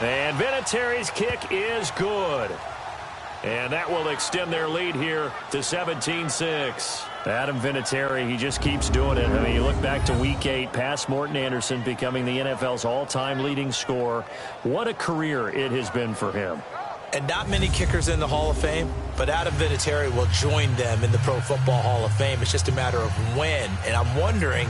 Speaker 1: And Vinatieri's kick is good. And that will extend their lead here to 17-6. Adam Vinatieri, he just keeps doing it. I mean, you look back to Week 8, past Morton Anderson becoming the NFL's all-time leading scorer. What a career it has been for him.
Speaker 2: And not many kickers in the Hall of Fame, but Adam Vinatieri will join them in the Pro Football Hall of Fame. It's just a matter of when. And I'm wondering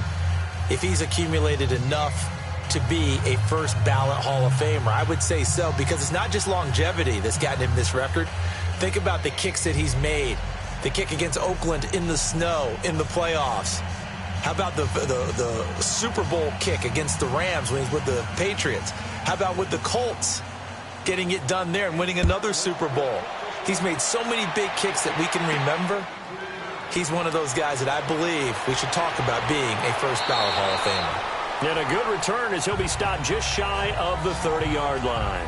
Speaker 2: if he's accumulated enough to be a first ballot Hall of Famer. I would say so, because it's not just longevity that's gotten him this record. Think about the kicks that he's made. The kick against Oakland in the snow in the playoffs. How about the Super Bowl kick against the Rams when he's with the Patriots? How about with the Colts getting it done there and winning another Super Bowl? He's made so many big kicks that we can remember. He's one of those guys that I believe we should talk about being a first ballot Hall of Famer.
Speaker 1: And a good return as he'll be stopped just shy of the 30-yard line.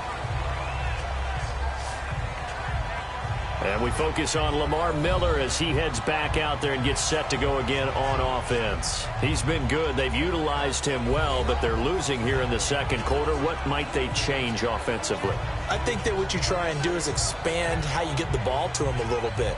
Speaker 1: And we focus on Lamar Miller as he heads back out there and gets set to go again on offense. He's been good. They've utilized him well, but they're losing here in the 2nd quarter. What might they change offensively?
Speaker 2: I think that what you try and do is expand how you get the ball to him a little bit.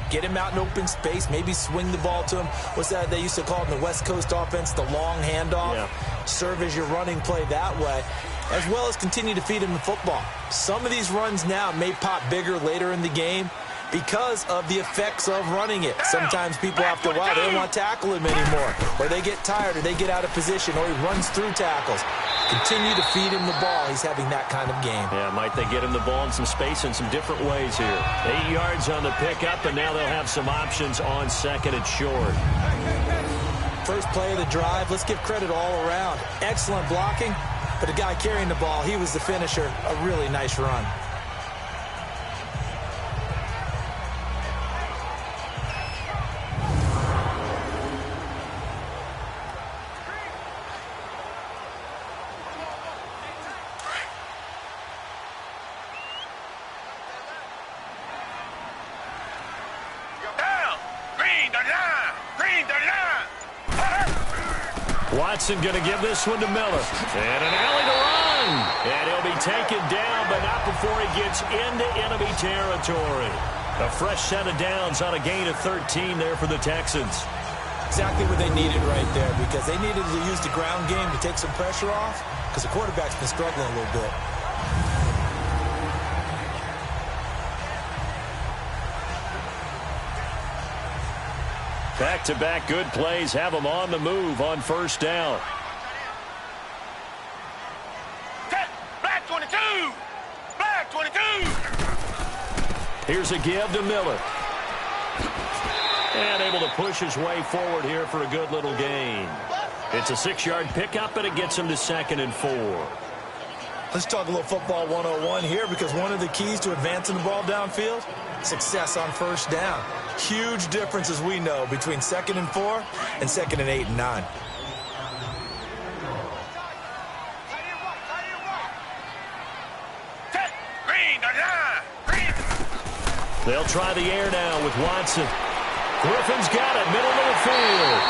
Speaker 2: Get him out in open space, maybe swing the ball to him. What's that they used to call it in the West Coast offense, the long handoff? Yeah. Serve as your running play that way, as well as continue to feed him the football. Some of these runs now may pop bigger later in the game because of the effects of running it. Sometimes people after a while, they don't want to tackle him anymore, or they get tired, or they get out of position, or he runs through tackles. Continue to feed him the ball. He's having that kind of game.
Speaker 1: Yeah, might they get him the ball in some space in some different ways here. 8 yards on the pickup, and now they'll have some options on second and short.
Speaker 2: First play of the drive, let's give credit all around. Excellent blocking, but the guy carrying the ball, he was the finisher. A really nice run.
Speaker 1: Watson going to give this one to Miller. And an alley to run. And he'll be taken down, but not before he gets into enemy territory. A fresh set of downs on a gain of 13 there for the Texans.
Speaker 2: Exactly what they needed right there, because they needed to use the ground game to take some pressure off, because the quarterback's been struggling a little bit.
Speaker 1: Back-to-back good plays have them on the move on first down.
Speaker 3: Black 22! Black 22!
Speaker 1: Here's a give to Miller. And able to push his way forward here for a good little gain. It's a 6-yard pickup, and it gets him to 2nd and 4.
Speaker 2: Let's talk a little football 101 here, because one of the keys to advancing the ball downfield, success on first down. Huge difference, as we know, between 2nd and 4 and 2nd and 8 and 9.
Speaker 1: They'll try the air now with Watson. Griffin's got it, middle of the field.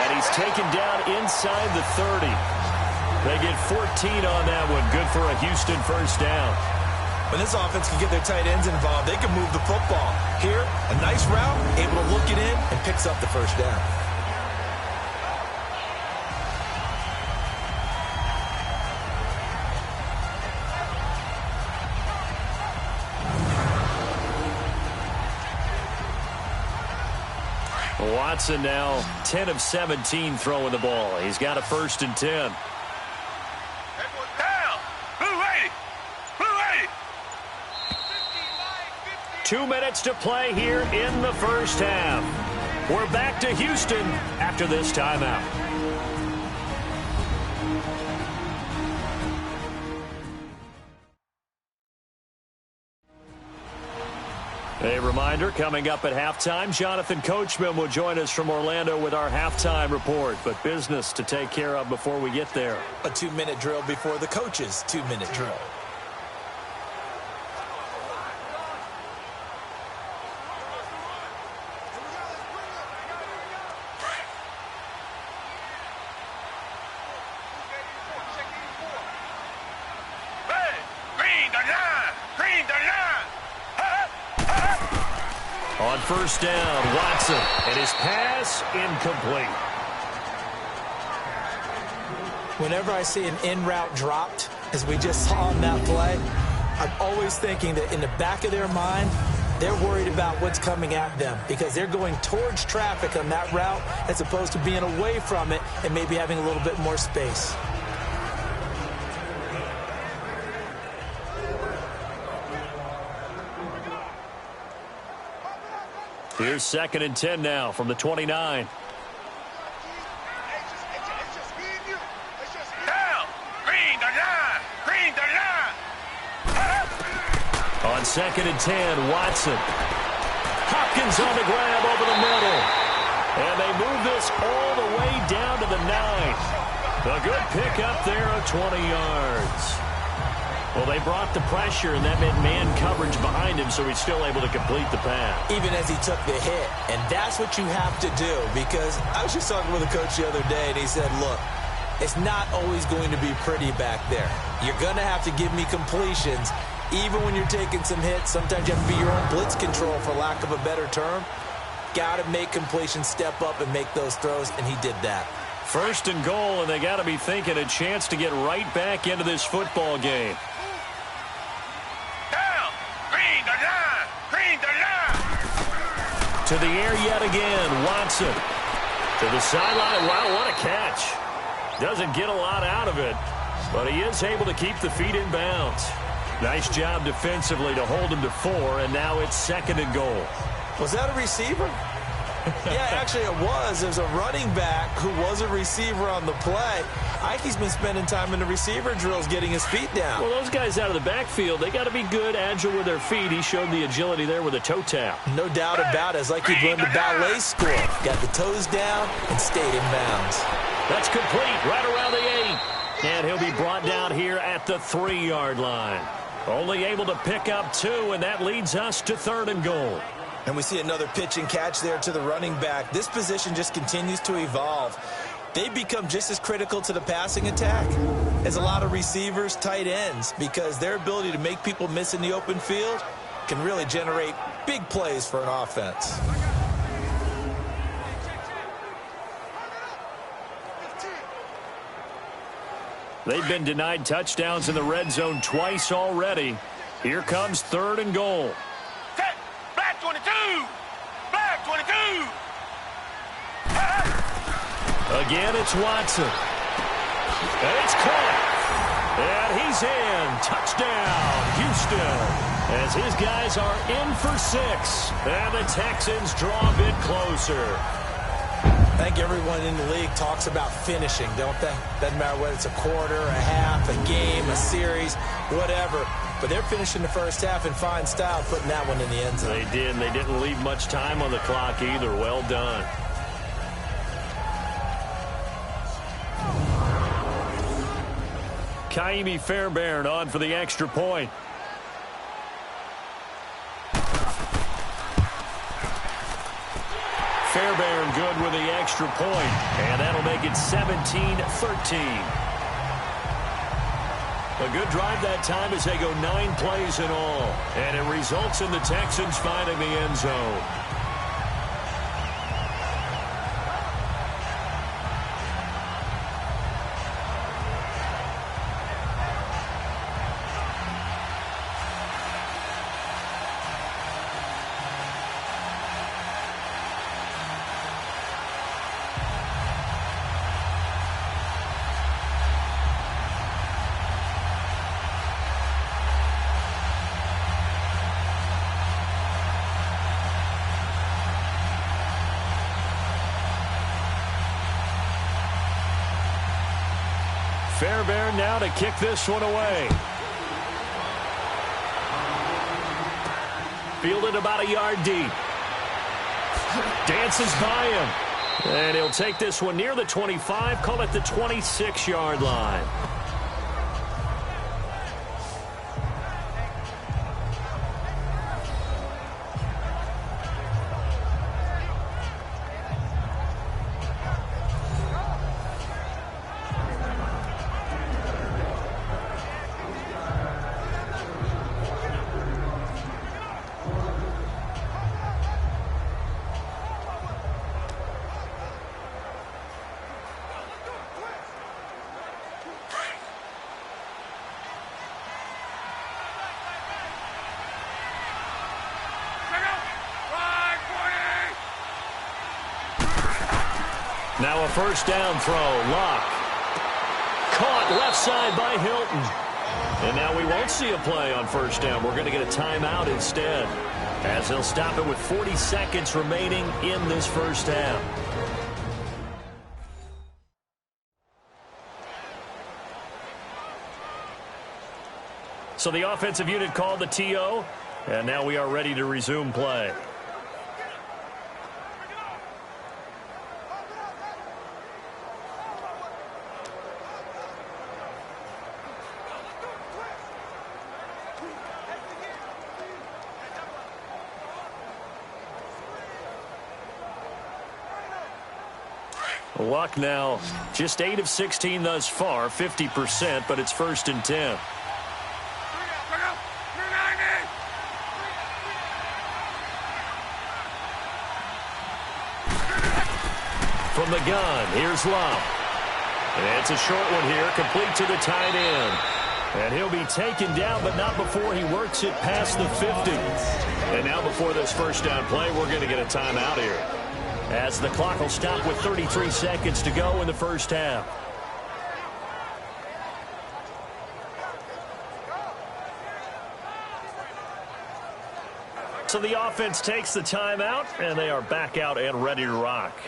Speaker 1: And he's taken down inside the 30. They get 14 on that one. Good for a Houston first down.
Speaker 2: When this offense can get their tight ends involved, they can move the football. Here, a nice route, able to look it in, and picks up the first down.
Speaker 1: Watson now 10 of 17 throwing the ball. He's got a 1st and 10. 2 minutes to play here in the first half. We're back to Houston after this timeout. A reminder, coming up at halftime, Jonathan Coachman will join us from Orlando with our halftime report. But business to take care of before we get there.
Speaker 2: A 2-minute drill before the coach's 2-minute drill.
Speaker 1: On first down, Watson, and his pass incomplete.
Speaker 2: Whenever I see an in-route dropped, as we just saw on that play, I'm always thinking that in the back of their mind, they're worried about what's coming at them, because they're going towards traffic on that route as opposed to being away from it and maybe having a little bit more space.
Speaker 1: Here's 2nd and 10 now from the 29.
Speaker 3: Down. Green the line. Green the line.
Speaker 1: On 2nd and 10, Watson. Hopkins on the grab over the middle. And they move this all the way down to the 9. A good pickup there of 20 yards. Well, they brought the pressure, and that meant man coverage behind him, so he's still able to complete the pass.
Speaker 2: Even as he took the hit. And that's what you have to do, because I was just talking with a coach the other day, and he said, look, it's not always going to be pretty back there. You're going to have to give me completions, Even when you're taking some hits, sometimes you have to be your own blitz control, for lack of a better term. Got to make completion, step up, and make those throws, and he did that.
Speaker 1: First and goal, and they got to be thinking a chance to get right back into this football game.
Speaker 3: Down. Green the line. Green the line.
Speaker 1: To the air yet again, Watson. To the sideline. Wow, what a catch. Doesn't get a lot out of it, but he is able to keep the feet in bounds. Nice job defensively to hold him to 4, and now it's second and goal.
Speaker 2: Was that a receiver? Yeah, actually it was. There's a running back who was a receiver on the play. Ikey's been spending time in the receiver drills getting his feet down.
Speaker 1: Well, those guys out of the backfield, they got to be good, agile with their feet. He showed the agility there with a toe tap.
Speaker 2: No doubt about it. It's like he'd run the ballet school. Got the toes down and stayed in bounds.
Speaker 1: That's complete right around the 8. And he'll be brought down here at the 3-yard line. Only able to pick up 2, and that leads us to third and goal.
Speaker 2: And we see another pitch and catch there to the running back. This position just continues to evolve. They've become just as critical to the passing attack as a lot of receivers, tight ends, because their ability to make people miss in the open field can really generate big plays for an offense.
Speaker 1: They've been denied touchdowns in the red zone twice already. Here comes third and goal.
Speaker 3: Set. Black 22. Black 22.
Speaker 1: Again, it's Watson. And it's caught. And he's in. Touchdown, Houston. As his guys are in for 6. And the Texans draw a bit closer.
Speaker 2: I think everyone in the league talks about finishing, don't they? Doesn't matter whether it's a quarter, a half, a game, a series, whatever. But they're finishing the first half in fine style, putting that one in the end zone.
Speaker 1: They did, and they didn't leave much time on the clock either. Well done. Kaimi Fairbairn on for the extra point. Fairbairn good with the extra point, and that'll make it 17-13. A good drive that time as they go 9 plays in all, and it results in the Texans finding the end zone. Fairbairn now to kick this one away. Fielded about a yard deep. Dances by him. And he'll take this one near the 25, call it the 26-yard line. Now a first down throw. Locke. Caught left side by Hilton. And now we won't see a play on first down. We're going to get a timeout instead, as they'll stop it with 40 seconds remaining in this first half. So the offensive unit called the TO, and now we are ready to resume play. Luck now just 8 of 16 thus far, 50%, but it's 1st and 10. from the gun. Here's Love. And it's a short one here, complete to the tight end. And he'll be taken down, but not before he works it past the 50. And now before this first down play, we're going to get a timeout here, as the clock will stop with 33 seconds to go in the first half. So the offense takes the timeout, and they are back out and ready to rock.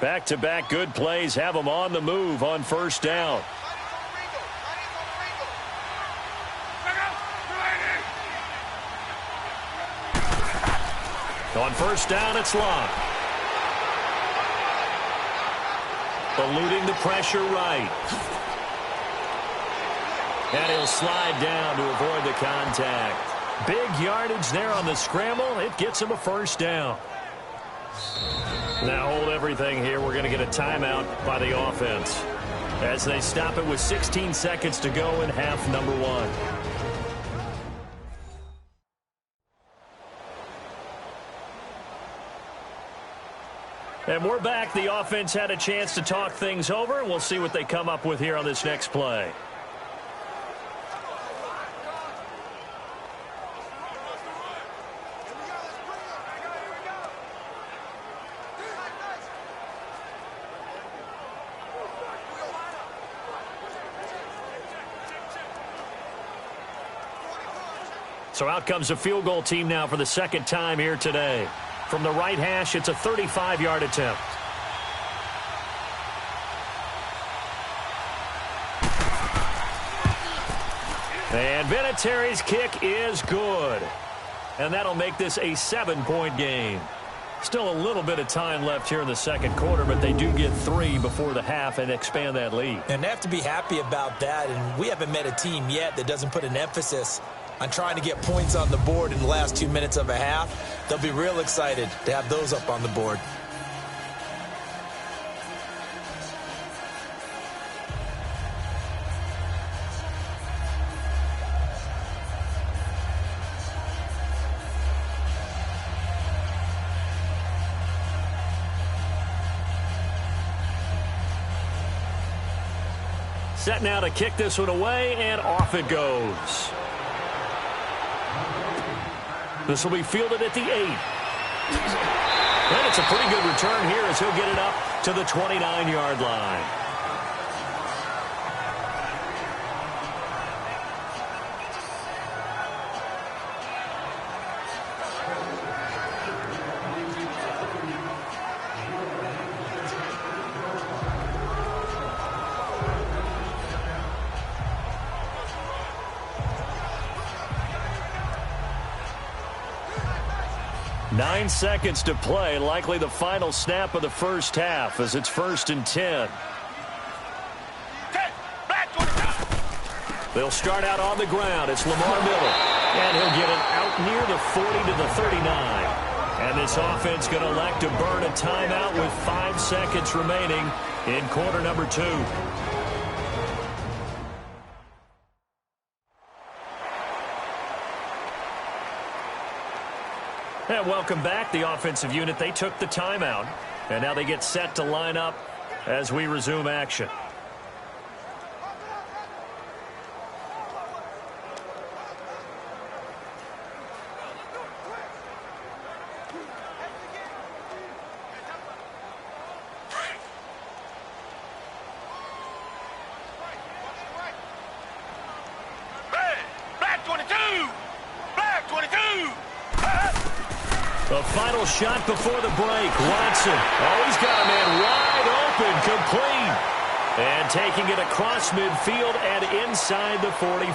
Speaker 1: Back-to-back good plays have them on the move on first down. On first down, it's Love. Eluding the pressure right. And he'll slide down to avoid the contact. Big yardage there on the scramble. It gets him a first down. Now hold everything here. We're going to get a timeout by the offense as they stop it with 16 seconds to go in half number one. And we're back. The offense had a chance to talk things over. We'll see what they come up with here on this next play. So out comes a field goal team now for the second time here today. From the right hash, it's a 35-yard attempt. And Vinatieri's kick is good. And that'll make this a 7-point game. Still a little bit of time left here in the second quarter, but they do get 3 before the half and expand that lead.
Speaker 2: And they have to be happy about that. And we haven't met a team yet that doesn't put an emphasis on trying to get points on the board in the last 2 minutes of a half. They'll be real excited to have those up on the board.
Speaker 1: Set now to kick this one away, and off it goes. This will be fielded at the 8. And it's a pretty good return here as he'll get it up to the 29-yard line. Nine seconds to play, likely the final snap of the first half as it's 1st and 10. They'll start out on the ground. It's Lamar Miller, and he'll get it out near the 40 to the 39. And this offense going to elect to burn a timeout with 5 seconds remaining in quarter number 2. And welcome back. The offensive unit, they took the timeout. And now they get set to line up as we resume action. The final shot before the break. Watson. Oh, he's got a man wide open, complete. And taking it across midfield and inside the 45.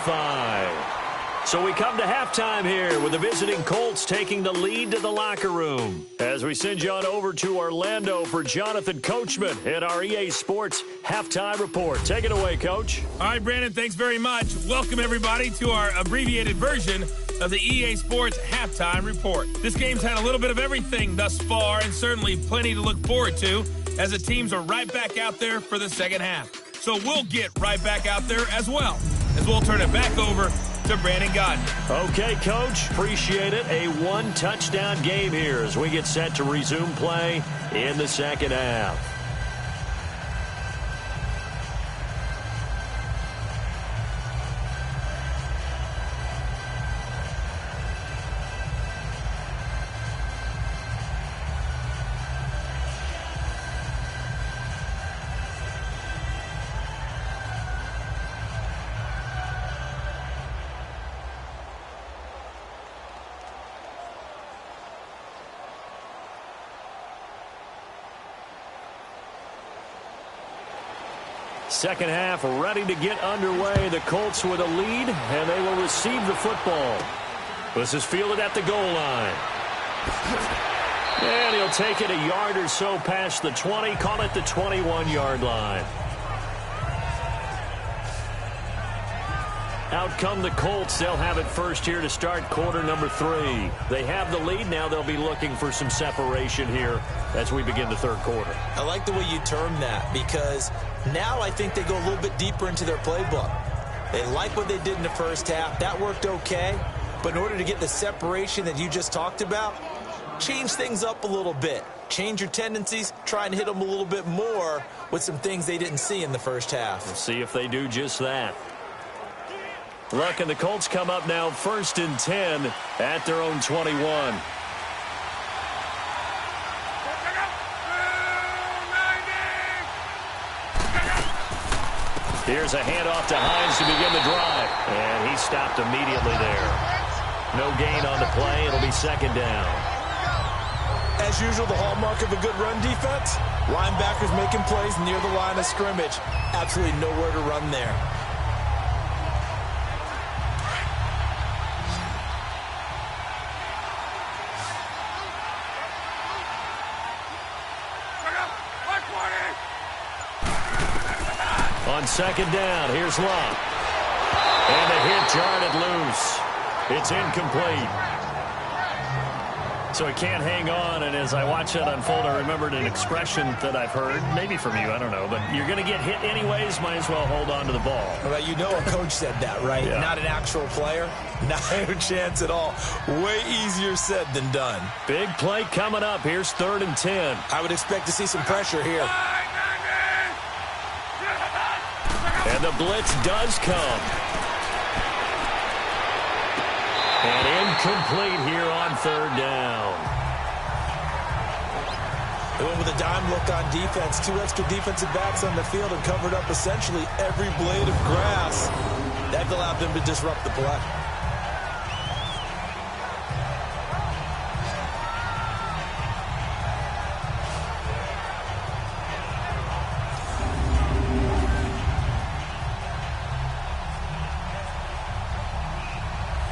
Speaker 1: So we come to halftime here with the visiting Colts taking the lead to the locker room. As we send you on over to Orlando for Jonathan Coachman at our EA Sports Halftime Report. Take it away, Coach.
Speaker 5: All right, Brandon, thanks very much. Welcome, everybody, to our abbreviated version of the EA Sports Halftime Report. This game's had a little bit of everything thus far, and certainly plenty to look forward to as the teams are right back out there for the second half. So we'll get right back out there as well, as we'll turn it back over to Brandon Gaudin.
Speaker 1: Okay, Coach. Appreciate it. A one-touchdown game here as we get set to resume play in the second half. Second half ready to get underway. The Colts with a lead, and they will receive the football. This is fielded at the goal line. And he'll take it a yard or so past the 20, call it the 21-yard line. Out come the Colts. They'll have it first here to start quarter number 3. They have the lead. Now they'll be looking for some separation here as we begin the third quarter.
Speaker 2: I like the way you term that because now I think they go a little bit deeper into their playbook. They like what they did in the first half. That worked okay. But in order to get the separation that you just talked about, change things up a little bit. Change your tendencies. Try and hit them a little bit more with some things they didn't see in the first half.
Speaker 1: We'll see if they do just that. Look, and the Colts come up now first and 10 at their own 21. Here's a handoff to Hines to begin the drive. And he stopped immediately there. No gain on the play. It'll be second down.
Speaker 2: As usual, the hallmark of a good run defense, linebackers making plays near the line of scrimmage. Absolutely nowhere to run there.
Speaker 1: On second down, here's Love. And the hit jarred loose. It's incomplete. So he can't hang on, and as I watch that unfold, I remembered an expression that I've heard, maybe from you, I don't know, but you're going to get hit anyways, might as well hold on to the ball.
Speaker 2: Well, you know a coach said that, right?
Speaker 1: Yeah.
Speaker 2: Not an actual player. Not a chance at all. Way easier said than done.
Speaker 1: Big play coming up. Here's 3rd and 10.
Speaker 2: I would expect to see some pressure here.
Speaker 1: And the blitz does come. And incomplete here on 3rd down.
Speaker 2: They went with a dime look on defense. 2 extra defensive backs on the field and covered up essentially every blade of grass. That allowed them to disrupt the play.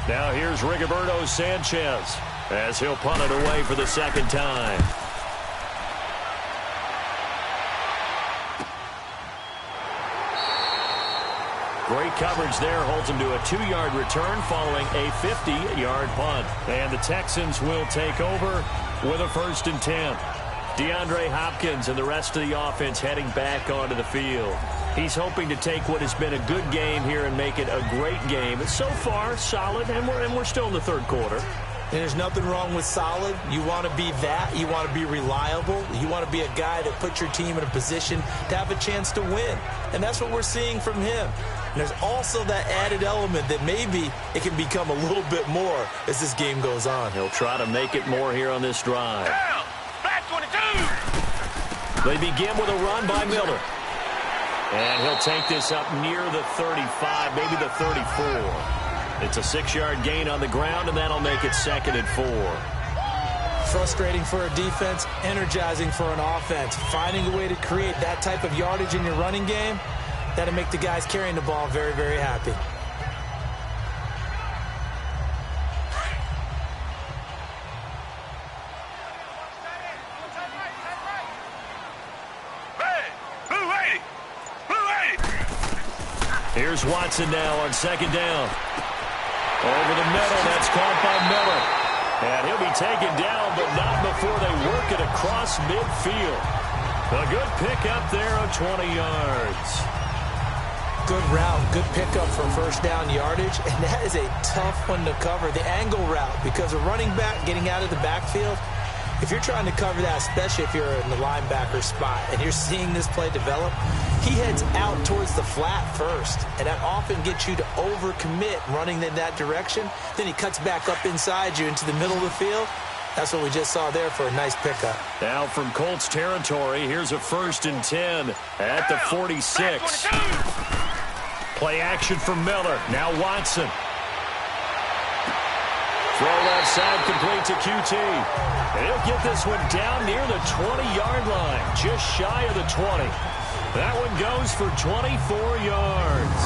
Speaker 1: Now here's Rigoberto Sanchez as he'll punt it away for the second time. Great coverage there, holds him to a 2-yard return following a 50-yard punt. And the Texans will take over with a 1st and 10. DeAndre Hopkins and the rest of the offense heading back onto the field. He's hoping to take what has been a good game here and make it a great game. It's so far solid, and we're still in the third quarter.
Speaker 2: And there's nothing wrong with solid. You want to be that. You want to be reliable. You want to be a guy that puts your team in a position to have a chance to win. And that's what we're seeing from him. And there's also that added element that maybe it can become a little bit more as this game goes on.
Speaker 1: He'll try to make it more here on this drive.
Speaker 3: Down. Flat 22.
Speaker 1: They begin with a run by Miller. And he'll take this up near the 35, maybe the 34. It's a 6-yard gain on the ground, and that'll make it 2nd and 4.
Speaker 2: Frustrating for a defense, energizing for an offense. Finding a way to create that type of yardage in your running game, that'll make the guys carrying the ball very, very happy.
Speaker 1: Here's Watson now on second down. Over the middle, that's caught by Miller. And he'll be taken down, but not before they work it across midfield. A good pickup there of 20 yards.
Speaker 2: Good route, good pickup for first down yardage, and that is a tough one to cover, the angle route, because a running back getting out of the backfield, if you're trying to cover that, especially if you're in the linebacker spot and you're seeing this play develop, he heads out towards the flat first, and that often gets you to overcommit running in that direction. Then he cuts back up inside you into the middle of the field. That's what we just saw there for a nice pickup.
Speaker 1: Now from Colts territory, here's a 1st and 10 at the 46. Play action for Miller. Now Watson. Throw left side complete to QT. And he'll get this one down near the 20-yard line, just shy of the 20. That one goes for 24 yards.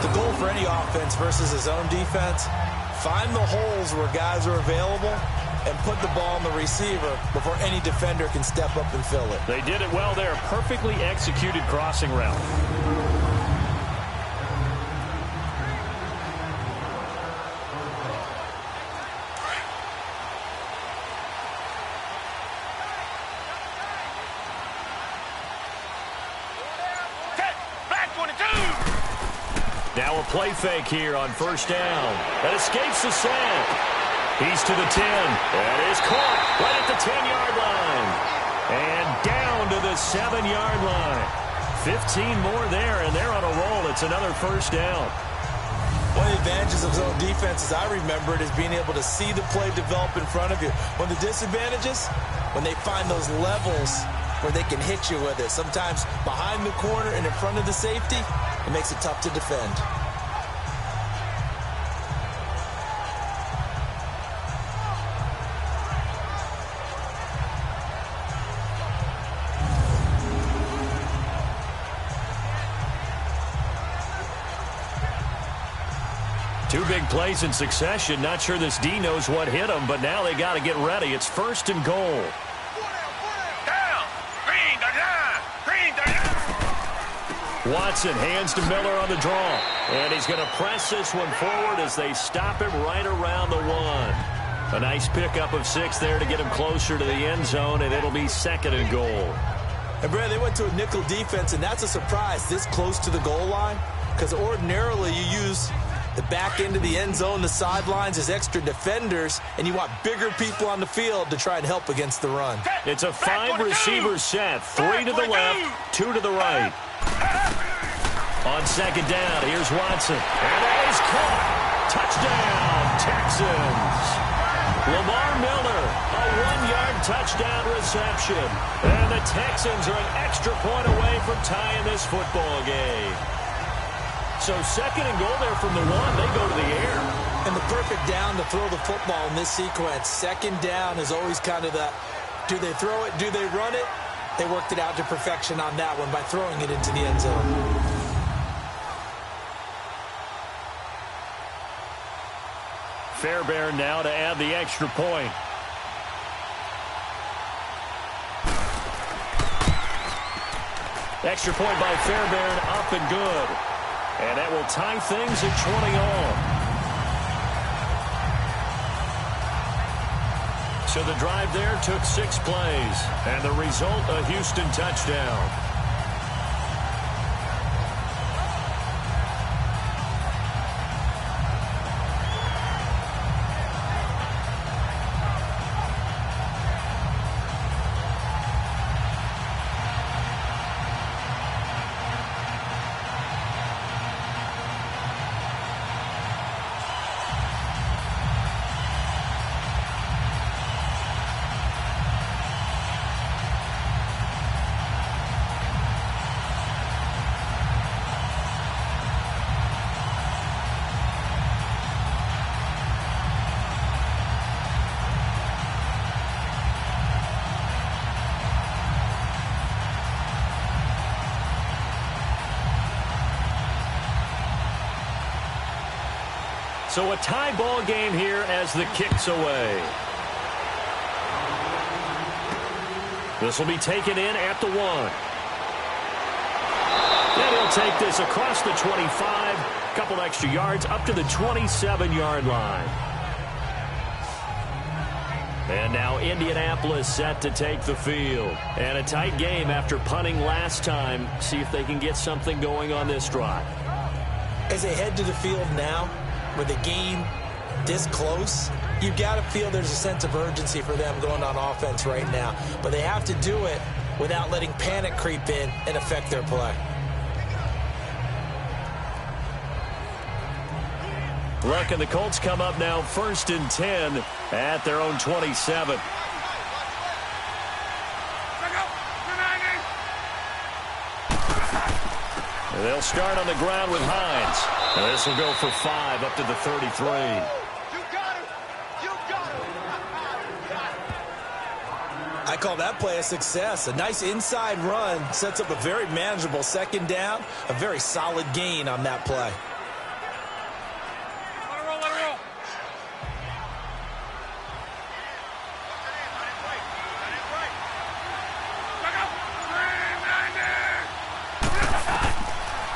Speaker 2: The goal for any offense versus his own defense, find the holes where guys are available and put the ball on the receiver before any defender can step up and fill it.
Speaker 1: They did it well there. Perfectly executed crossing route. Now a play fake here on first down. That escapes the slant. He's to the 10. That is caught right at the 10-yard line. And down to the 7-yard line. 15 more there, and they're on a roll. It's another first down.
Speaker 2: One of the advantages of zone defense, as I remember it, is being able to see the play develop in front of you. One of the disadvantages, when they find those levels where they can hit you with it. Sometimes behind the corner and in front of the safety, it makes it tough to defend.
Speaker 1: Two big plays in succession. Not sure this D knows what hit him, but now they got to get ready. It's 1st and goal. Watson hands to Miller on the draw. And he's going to press this one forward as they stop him right around the 1. A nice pickup of 6 there to get him closer to the end zone, and it'll be 2nd and goal.
Speaker 2: And, Brad, they went to a nickel defense, and that's a surprise this close to the goal line, because ordinarily you use the back end of the end zone, the sidelines as extra defenders, and you want bigger people on the field to try and help against the run.
Speaker 1: It's a 5-receiver set. 3 to the left, 2 to the right. On second down, here's Watson. And that is caught. Touchdown, Texans. Lamar Miller, a 1-yard touchdown reception. And the Texans are an extra point away from tying this football game. So 2nd and goal there from the 1. They go to the air.
Speaker 2: And the perfect down to throw the football in this sequence. 2nd down is always kind of the, do they throw it, do they run it? They worked it out to perfection on that one by throwing it into the end zone.
Speaker 1: Fairbairn now to add the extra point. Extra point by Fairbairn, up and good. And that will tie things at 20 all. So the drive there took 6 plays. And the result, a Houston touchdown. So a tie ball game here as the kick's away. This will be taken in at the 1. And he'll take this across the 25, a couple extra yards up to the 27-yard line. And now Indianapolis set to take the field. And a tight game after punting last time. See if they can get something going on this drive.
Speaker 2: As they head to the field now, with the game this close, you've got to feel there's a sense of urgency for them going on offense right now. But they have to do it without letting panic creep in and affect their play.
Speaker 1: Look, and the Colts come up now 1st and 10 at their own 27. And they'll start on the ground with Hines. And this will go for 5 up to the 33.
Speaker 2: I call that play a success. A nice inside run sets up a very manageable 2nd down. A very solid gain on that play.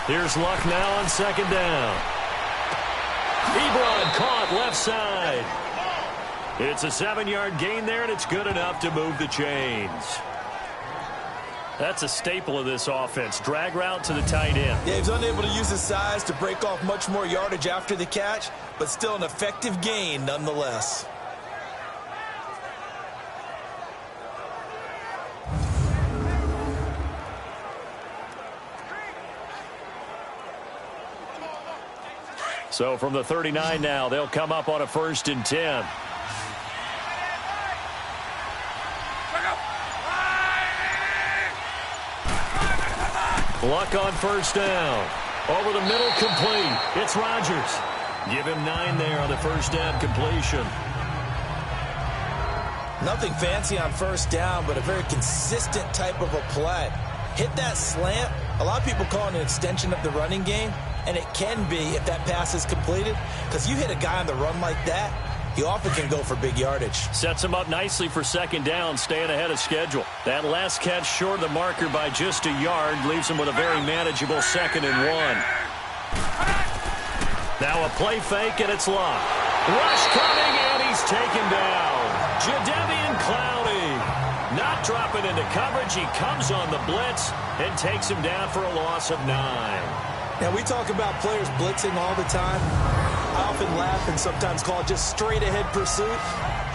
Speaker 1: Here's Luck now on 2nd down. Ebron caught left side. It's a 7-yard gain there, and it's good enough to move the chains. That's a staple of this offense. Drag route to the tight end.
Speaker 2: Yeah, he's unable to use his size to break off much more yardage after the catch, but still an effective gain nonetheless.
Speaker 1: So from the 39 now, they'll come up on a 1st and 10. Luck on 1st down. Over the middle, complete. It's Rodgers. Give him 9 there on the 1st down completion.
Speaker 2: Nothing fancy on 1st down, but a very consistent type of a play. Hit that slant. A lot of people call it an extension of the running game, and it can be if that pass is completed, because you hit a guy on the run like that, he often can go for big yardage.
Speaker 1: Sets him up nicely for 2nd down, staying ahead of schedule. That last catch short of the marker by just a yard leaves him with a very manageable 2nd and 1. Now a play fake, and it's Luck. Rush coming, and he's taken down. Jadeveon Clowney not dropping into coverage. He comes on the blitz and takes him down for a loss of 9.
Speaker 2: Now, we talk about players blitzing all the time. I often laugh and sometimes call it just straight-ahead pursuit.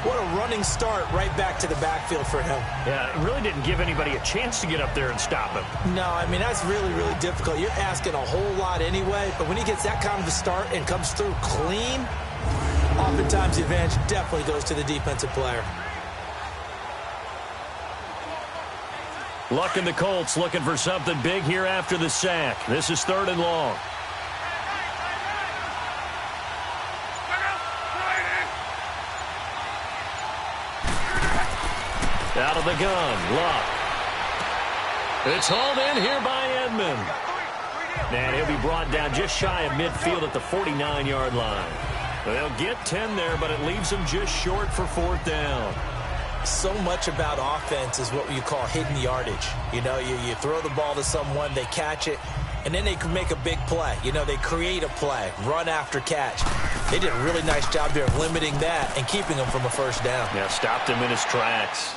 Speaker 2: What a running start right back to the backfield for him.
Speaker 1: Yeah, it really didn't give anybody a chance to get up there and stop him.
Speaker 2: No, I mean, that's really, really difficult. You're asking a whole lot anyway, but when he gets that kind of a start and comes through clean, oftentimes the advantage definitely goes to the defensive player.
Speaker 1: Luck and the Colts looking for something big here after the sack. This is 3rd and long. Out of the gun, Luck. It's hauled in here by Edmond. And he'll be brought down just shy of midfield at the 49-yard line. They'll get 10 there, but it leaves them just short for 4th down.
Speaker 2: So much about offense is what you call hidden yardage. You know, you throw the ball to someone, they catch it, and then they can make a big play. You know, they create a play, run after catch. They did a really nice job there of limiting that and keeping him from a 1st down.
Speaker 1: Yeah, stopped him in his tracks.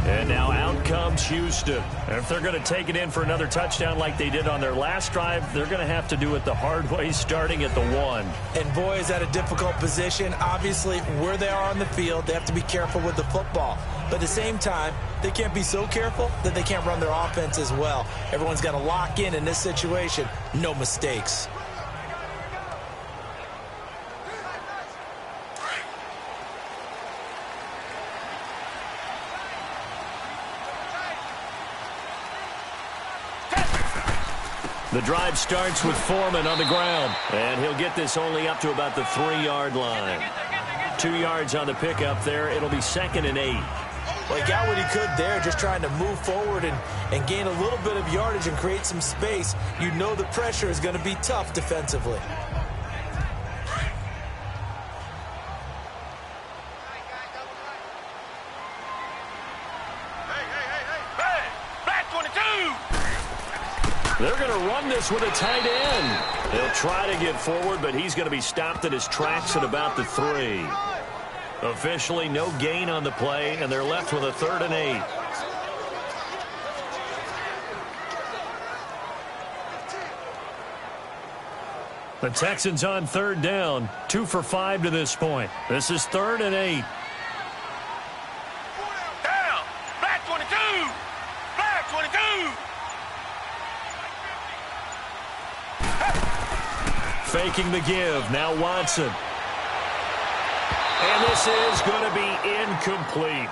Speaker 1: And now out comes Houston. And if they're going to take it in for another touchdown like they did on their last drive, they're going to have to do it the hard way, starting at the 1.
Speaker 2: And boy, is that a difficult position. Obviously, where they are on the field, they have to be careful with the football. But at the same time, they can't be so careful that they can't run their offense as well. Everyone's got to lock in this situation. No mistakes.
Speaker 1: The drive starts with Foreman on the ground, and he'll get this only up to about the 3-yard line. 2 yards on the pickup there. It'll be 2nd and 8.
Speaker 2: Well, he got what he could there, just trying to move forward and gain a little bit of yardage and create some space. You know the pressure is going to be tough defensively.
Speaker 1: They're going to run this with a tight end. They'll try to get forward, but he's going to be stopped in his tracks at about the 3. Officially no gain on the play, and they're left with a 3rd and 8. The Texans on 3rd down, 2 for 5 to this point. This is 3rd and 8.
Speaker 3: Down. Black 22. Black 22.
Speaker 1: Faking the give. Now Watson. And this is going to be incomplete.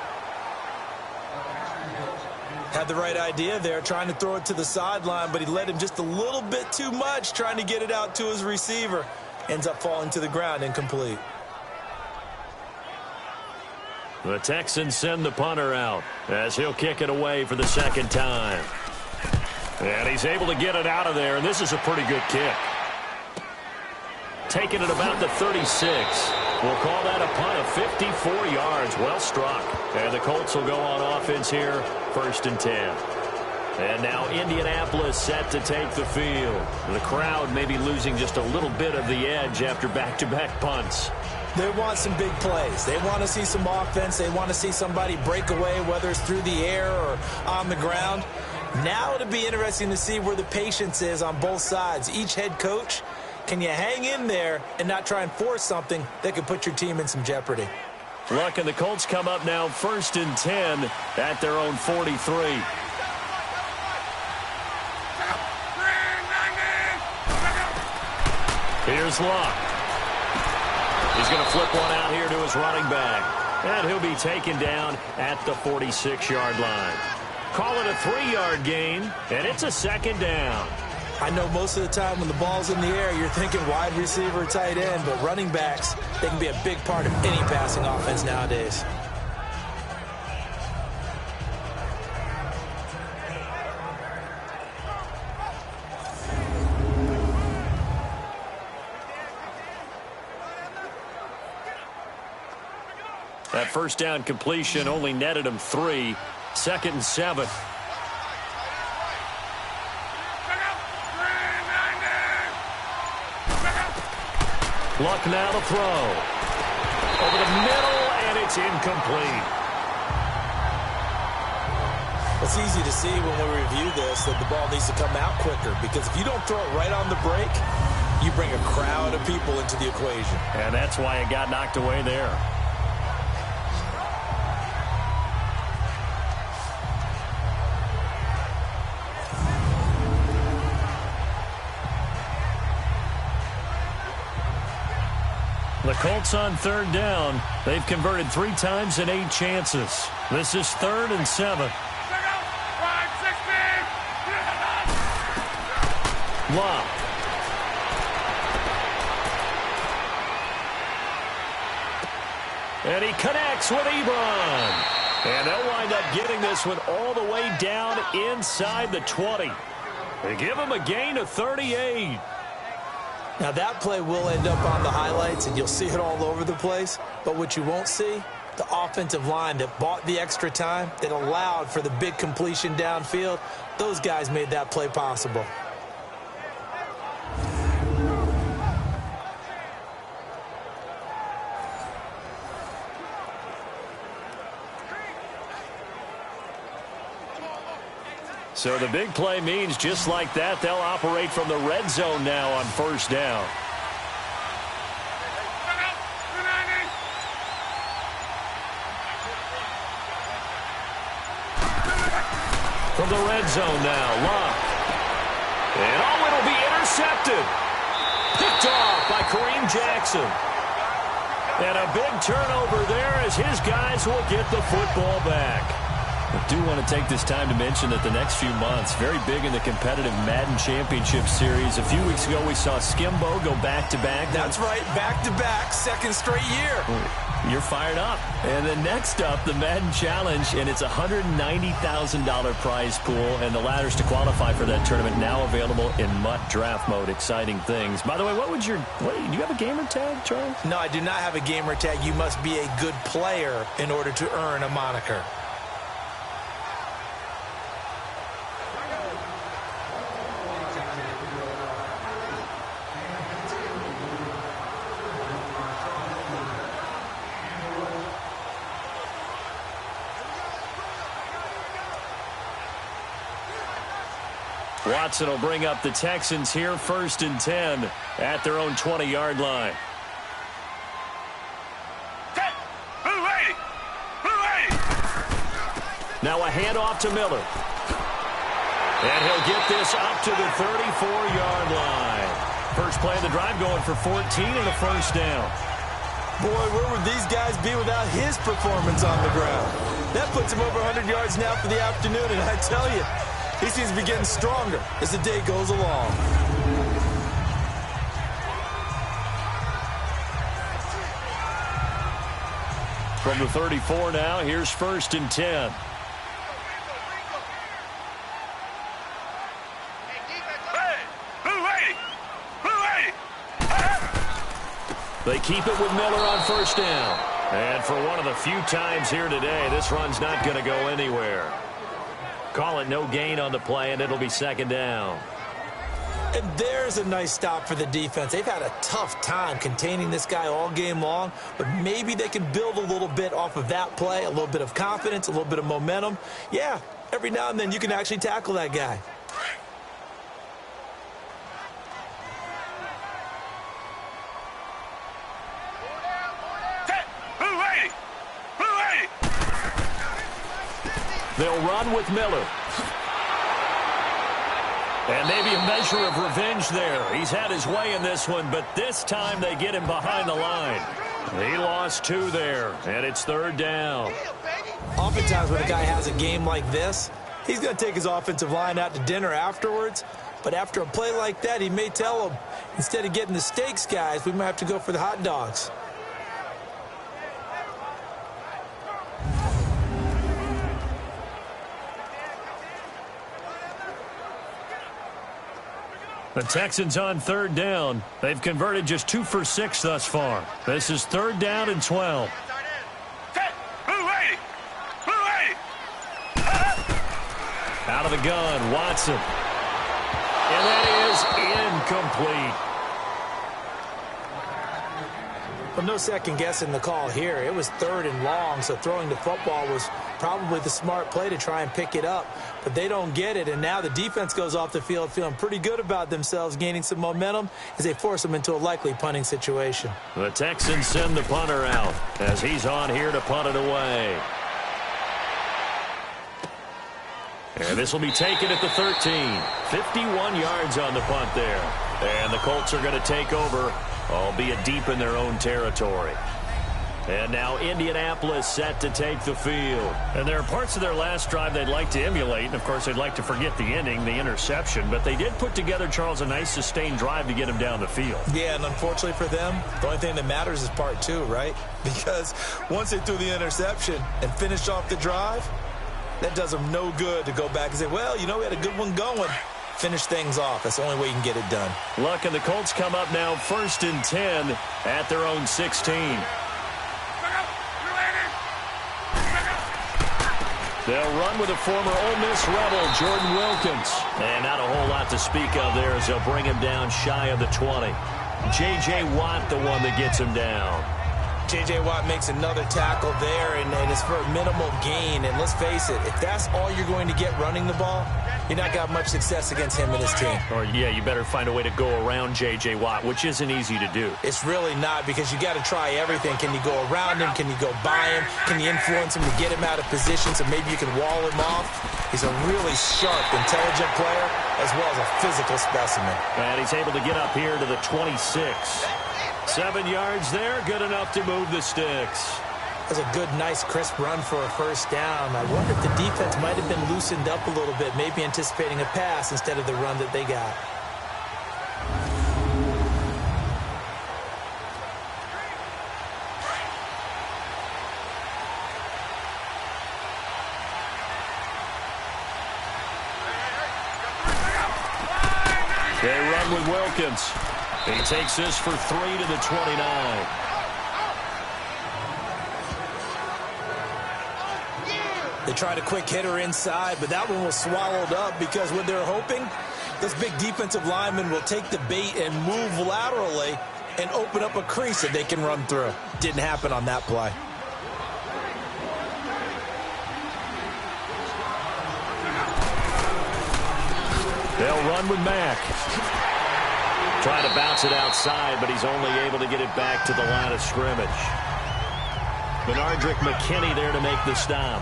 Speaker 2: Had the right idea there, trying to throw it to the sideline, but he led him just a little bit too much, trying to get it out to his receiver. Ends up falling to the ground, incomplete.
Speaker 1: The Texans send the punter out as he'll kick it away for the 2nd time. And he's able to get it out of there, and this is a pretty good kick. Taking it about the 36. We'll call that a punt of 54 yards. Well struck. And the Colts will go on offense here, 1st and 10. And now Indianapolis set to take the field. The crowd may be losing just a little bit of the edge after back-to-back punts.
Speaker 2: They want some big plays. They want to see some offense. They want to see somebody break away, whether it's through the air or on the ground. Now it'll be interesting to see where the patience is on both sides. Each head coach, can you hang in there and not try and force something that could put your team in some jeopardy?
Speaker 1: Luck and the Colts come up now 1st and 10 at their own 43. Here's Luck. He's going to flip one out here to his running back. And he'll be taken down at the 46-yard line. Call it a 3-yard gain, and it's a 2nd down.
Speaker 2: I know most of the time when the ball's in the air, you're thinking wide receiver, tight end, but running backs, they can be a big part of any passing offense nowadays.
Speaker 1: That 1st down completion only netted him 3. 2nd and 7. Luck now to throw. Over the middle, and it's incomplete.
Speaker 2: It's easy to see when we review this that the ball needs to come out quicker, because if you don't throw it right on the break, you bring a crowd of people into the equation.
Speaker 1: And that's why it got knocked away there. The Colts on 3rd down. They've converted 3 times in 8 chances. This is 3rd and 7. Luck. And he connects with Ebron. And they'll wind up getting this one all the way down inside the 20. They give him a gain of 38.
Speaker 2: Now, that play will end up on the highlights, and you'll see it all over the place. But what you won't see, the offensive line that bought the extra time, that allowed for the big completion downfield, those guys made that play possible.
Speaker 1: So the big play means just like that, they'll operate from the red zone now on 1st down. From the red zone now, Luck. And oh, it'll be intercepted. Picked off by Kareem Jackson. And a big turnover there as his guys will get the football back. I do want to take this time to mention that the next few months, very big in the competitive Madden Championship Series. A few weeks ago, we saw Skimbo go back-to-back.
Speaker 2: That's right, back-to-back, 2nd straight year.
Speaker 1: You're fired up. And then next up, the Madden Challenge, and it's a $190,000 prize pool, and the ladders to qualify for that tournament now available in MUT draft mode. Exciting things. By the way, do you have a gamer tag, Charles?
Speaker 2: No, I do not have a gamer tag. You must be a good player in order to earn a moniker.
Speaker 1: Watson will bring up the Texans here 1st and 10 at their own 20-yard line. Now a handoff to Miller. And he'll get this up to the 34-yard line. First play of the drive going for 14 and a first down.
Speaker 2: Boy, where would these guys be without his performance on the ground? That puts him over 100 yards now for the afternoon, and I tell you, he seems to be getting stronger as the day goes along.
Speaker 1: From the 34 now, here's 1st and 10. They keep it with Miller on 1st down. And for one of the few times here today, this run's not going to go anywhere. Call it no gain on the play, and it'll be 2nd down.
Speaker 2: And there's a nice stop for the defense. They've had a tough time containing this guy all game long, but maybe they can build a little bit off of that play, a little bit of confidence, a little bit of momentum. Yeah, every now and then you can actually tackle that guy.
Speaker 1: They'll run with Miller. And maybe a measure of revenge there. He's had his way in this one, but this time they get him behind the line. He lost 2 there, and it's 3rd down.
Speaker 2: Oftentimes when a guy has a game like this, he's going to take his offensive line out to dinner afterwards. But after a play like that, he may tell them, instead of getting the steaks, guys, we might have to go for the hot dogs.
Speaker 1: The Texans on 3rd down. They've converted just 2 for 6 thus far. This is 3rd down and 12. Out of the gun, Watson. And that is incomplete.
Speaker 2: Well, no second guessing the call here. It was 3rd and long, so throwing the football was probably the smart play to try and pick it up. But they don't get it, and now the defense goes off the field feeling pretty good about themselves, gaining some momentum as they force them into a likely punting situation.
Speaker 1: The Texans send the punter out as he's on here to punt it away. And this will be taken at the 13. 51 yards on the punt there. And the Colts are going to take over, albeit deep in their own territory. And now Indianapolis set to take the field. And there are parts of their last drive they'd like to emulate. And, of course, they'd like to forget the ending, the interception. But they did put together, Charles, a nice sustained drive to get him down the field.
Speaker 2: Yeah, and unfortunately for them, the only thing that matters is part 2, right? Because once they threw the interception and finished off the drive, that does them no good to go back and say, well, you know, we had a good one going. Finish things off. That's the only way you can get it done.
Speaker 1: Luck and the Colts come up now 1st and 10 at their own 16. They'll run with a former Ole Miss Rebel, Jordan Wilkins. And not a whole lot to speak of there as they'll bring him down shy of the 20. J.J. Watt, the one that gets him down.
Speaker 2: J.J. Watt makes another tackle there, and it's for a minimal gain. And let's face it, if that's all you're going to get running the ball, you're not going to have much success against him and his team.
Speaker 1: Or, yeah, you better find a way to go around J.J. Watt, which isn't easy to do.
Speaker 2: It's really not, because you got to try everything. Can you go around him? Can you go by him? Can you influence him to get him out of position so maybe you can wall him off? He's a really sharp, intelligent player as well as a physical specimen.
Speaker 1: And he's able to get up here to the 26. 7 yards there, good enough to move the sticks.
Speaker 2: That's a good, nice, crisp run for a first down. I wonder if the defense might have been loosened up a little bit, maybe anticipating a pass instead of the run that they got.
Speaker 1: They run with Wilkins. He takes this for 3 to the 29.
Speaker 2: They tried a quick hitter inside, but that one was swallowed up because what they're hoping, this big defensive lineman will take the bait and move laterally and open up a crease that they can run through. Didn't happen on that play.
Speaker 1: They'll run with Mack. Trying to bounce it outside, but he's only able to get it back to the line of scrimmage. Benardrick McKinney there to make the stop.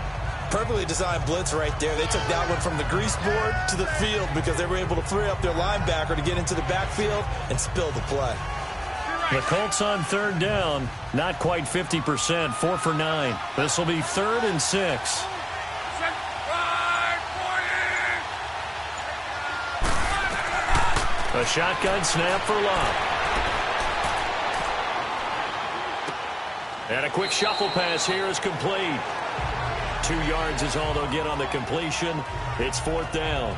Speaker 2: Perfectly designed blitz right there. They took that one from the grease board to the field because they were able to free up their linebacker to get into the backfield and spill the play.
Speaker 1: The Colts on third down, not quite 50%, 4 for 9. This will be 3rd and 6. A shotgun snap for Love. And a quick shuffle pass here is complete. 2 yards is all they'll get on the completion. It's 4th down.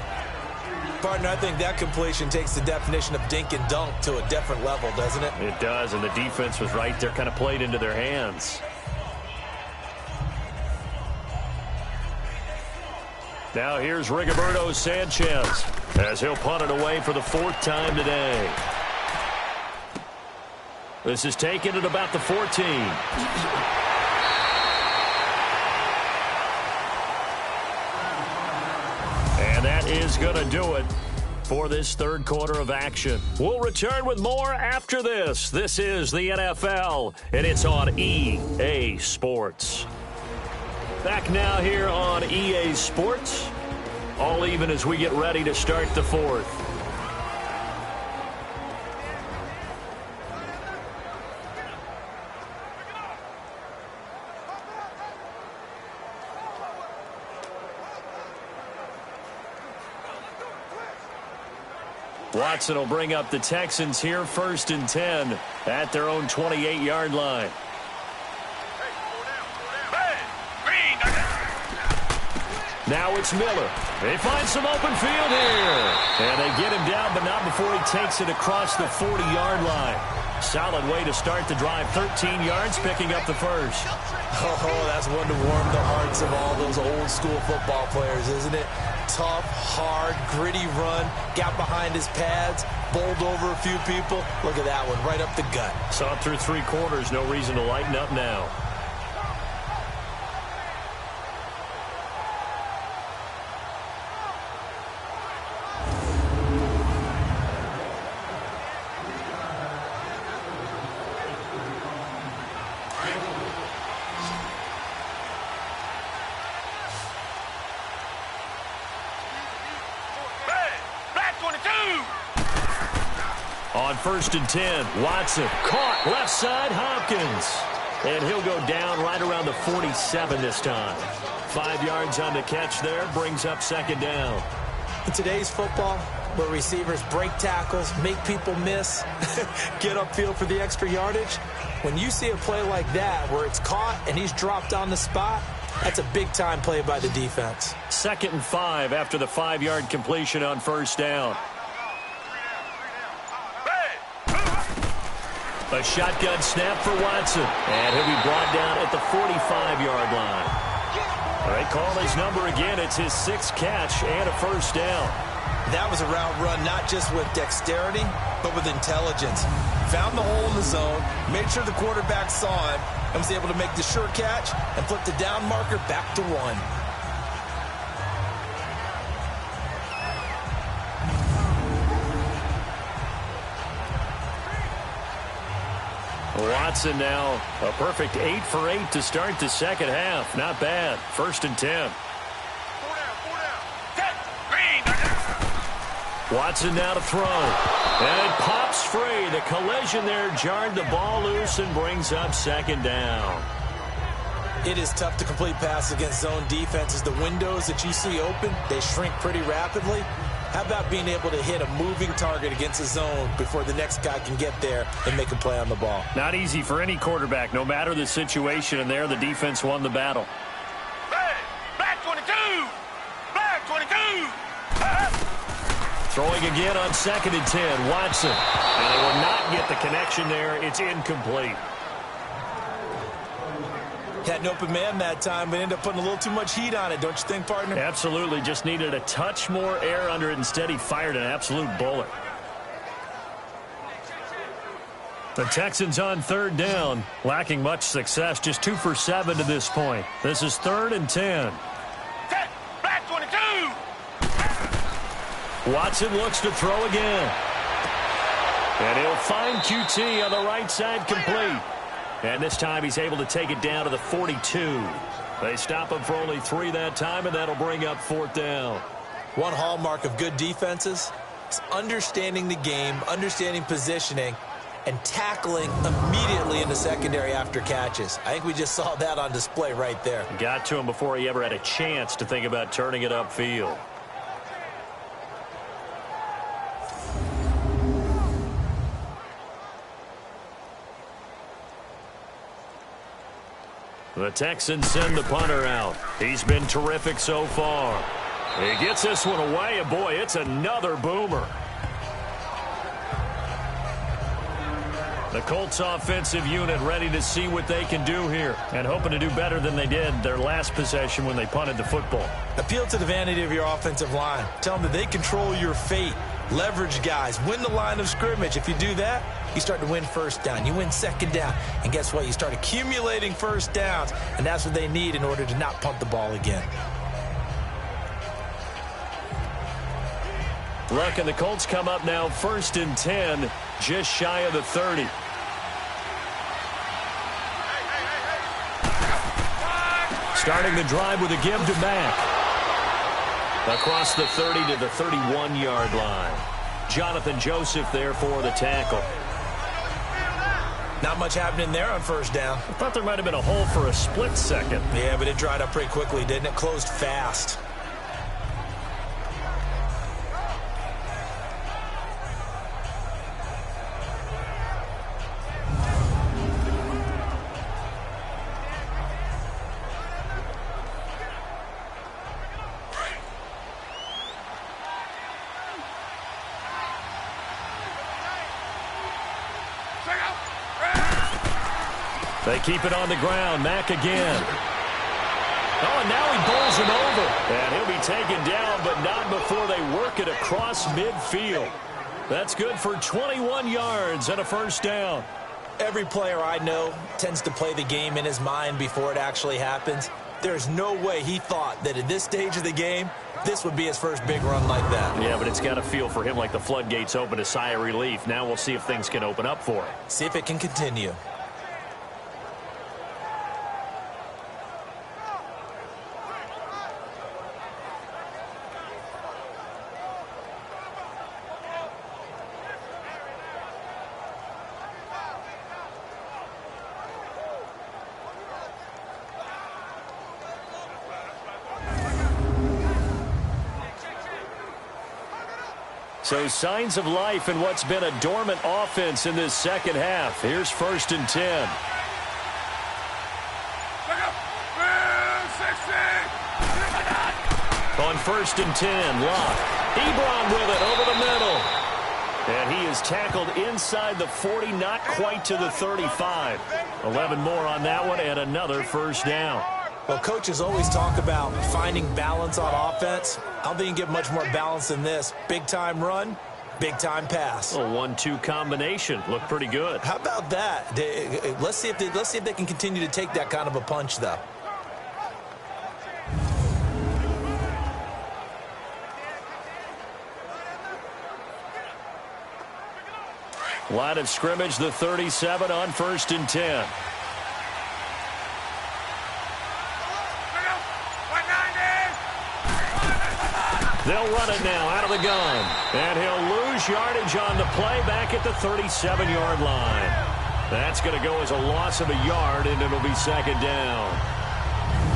Speaker 2: Partner, I think that completion takes the definition of dink and dunk to a different level, doesn't it?
Speaker 1: It does, and the defense was right there, kind of played into their hands. Now here's Rigoberto Sanchez as he'll punt it away for the 4th time today. This is taken at about the 14. And that is going to do it for this 3rd quarter of action. We'll return with more after this. This is the NFL, and it's on EA Sports. Back now here on EA Sports. All even as we get ready to start the 4th. Watson will bring up the Texans here, 1st and 10 at their own 28-yard line. Now it's Miller. They find some open field here. And they get him down, but not before he takes it across the 40-yard line. Solid way to start the drive. 13 yards, picking up the 1st.
Speaker 2: Oh, that's one to warm the hearts of all those old-school football players, isn't it? Tough, hard, gritty run. Got behind his pads. Bowled over a few people. Look at that one, right up the gut.
Speaker 1: Saw it through 3 quarters. No reason to lighten up now. On 1st and 10, Watson caught left side, Hopkins. And he'll go down right around the 47 this time. 5 yards on the catch there, brings up 2nd down.
Speaker 2: In today's football, where receivers break tackles, make people miss, get upfield for the extra yardage, when you see a play like that where it's caught and he's dropped on the spot, that's a big-time play by the defense.
Speaker 1: 2nd and 5 after the 5-yard completion on 1st down. A shotgun snap for Watson. And he'll be brought down at the 45-yard line. They call his number again. It's his 6th catch and a 1st down.
Speaker 2: That was a route run not just with dexterity, but with intelligence. Found the hole in the zone, made sure the quarterback saw him, and was able to make the sure catch and flip the down marker back to 1.
Speaker 1: Watson now a perfect 8 for 8 to start the 2nd half. Not bad. 1st and 10. Watson now to throw. And it pops free. The collision there jarred the ball loose and brings up 2nd down.
Speaker 2: It is tough to complete passes against zone defenses. The windows that you see open, they shrink pretty rapidly. How about being able to hit a moving target against a zone before the next guy can get there and make a play on the ball?
Speaker 1: Not easy for any quarterback, no matter the situation, and there the defense won the battle.
Speaker 3: Black 22! Black 22!
Speaker 1: Throwing again on 2nd and 10, Watson. And they will not get the connection there. It's incomplete.
Speaker 2: Had an open man that time, but ended up putting a little too much heat on it, don't you think, partner?
Speaker 1: Absolutely. Just needed a touch more air under it. Instead, he fired an absolute bullet. The Texans on 3rd down, lacking much success. Just 2 for 7 to this point. This is 3rd and 10.
Speaker 3: Black 22!
Speaker 1: Watson looks to throw again. And he'll find QT on the right side, complete. And this time he's able to take it down to the 42. They stop him for only 3 that time, and that'll bring up 4th down.
Speaker 2: One hallmark of good defenses is understanding the game, understanding positioning, and tackling immediately in the secondary after catches. I think we just saw that on display right there.
Speaker 1: Got to him before he ever had a chance to think about turning it upfield. The Texans send the punter out. He's been terrific so far. He gets this one away, and boy, it's another boomer. The Colts offensive unit ready to see what they can do here and hoping to do better than they did their last possession when they punted the football.
Speaker 2: Appeal to the vanity of your offensive line. Tell them that they control your fate. Leverage guys. Win the line of scrimmage. If you do that, you start to win first down. You win second down. And guess what? You start accumulating first downs. And that's what they need in order to not punt the ball again.
Speaker 1: Look, and the Colts come up now 1st and 10, just shy of the 30. Starting the drive with a give to Mack. Across the 30 to the 31-yard line. Jonathan Joseph there for the tackle.
Speaker 2: Not much happening there on first down.
Speaker 1: I thought there might have been a hole for a split second.
Speaker 2: Yeah, but it dried up pretty quickly, didn't it? Closed fast.
Speaker 1: They keep it on the ground. Mack again. Oh, and now he bowls him over. And he'll be taken down, but not before they work it across midfield. That's good for 21 yards and a first down.
Speaker 2: Every player I know tends to play the game in his mind before it actually happens. There's no way he thought that at this stage of the game, this would be his first big run like that.
Speaker 1: Yeah, but it's got to feel for him like the floodgates open, a sigh of relief. Now we'll see if things can open up for him.
Speaker 2: See if it can continue.
Speaker 1: So signs of life in what's been a dormant offense in this second half. Here's 1st and 10. On 1st and 10, Locke. Ebron with it over the middle. And he is tackled inside the 40, not quite to the 35. 11 more on that one and another first down.
Speaker 2: Well, coaches always talk about finding balance on offense. I don't think you can get much more balance than this. Big-time run, big-time pass.
Speaker 1: A 1-2 combination. Looked pretty good.
Speaker 2: How about that? Let's see if they can continue to take that kind of a punch, though.
Speaker 1: Line of scrimmage, the 37 on 1st and 10. They'll run it now out of the gun. And he'll lose yardage on the play back at the 37-yard line. That's going to go as a loss of a yard, and it'll be second down.